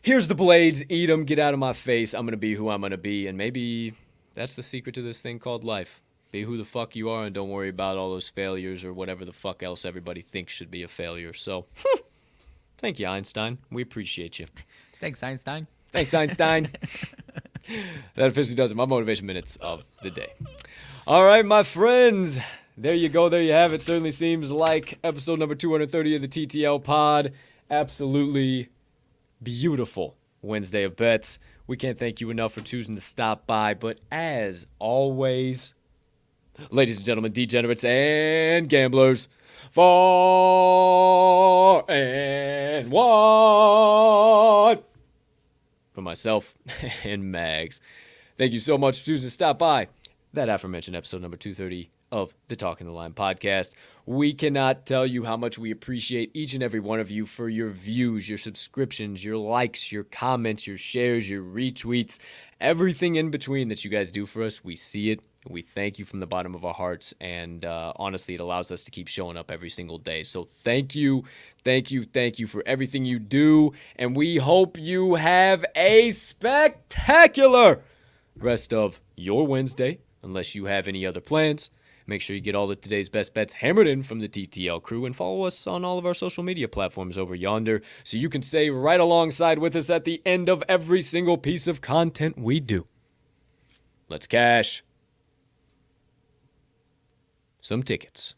here's the blades, eat them, get out of my face. I'm going to be who I'm going to be. And maybe that's the secret to this thing called life. Be who the fuck you are and don't worry about all those failures or whatever the fuck else everybody thinks should be a failure. So, thank you, Einstein. We appreciate you. Thanks, Einstein. Thanks, Einstein. That officially does it. My Motivation Minutes of the day. All right, my friends. There you go. There you have it. Certainly seems like episode number 230 of the TTL Pod. Absolutely beautiful Wednesday of bets. We can't thank you enough for choosing to stop by. But as always, ladies and gentlemen, degenerates and gamblers, 4 and 1 for myself and Mags. Thank you so much for choosing to stop by that aforementioned episode number 230 of the Talking the Line podcast. We cannot tell you how much we appreciate each and every one of you for your views, your subscriptions, your likes, your comments, your shares, your retweets, everything in between that you guys do for us. We see it. We thank you from the bottom of our hearts, and honestly, it allows us to keep showing up every single day. So thank you for everything you do, and we hope you have a spectacular rest of your Wednesday, unless you have any other plans. Make sure you get all of today's best bets hammered in from the TTL crew, and follow us on all of our social media platforms over yonder so you can stay right alongside with us at the end of every single piece of content we do. Let's cash some tickets.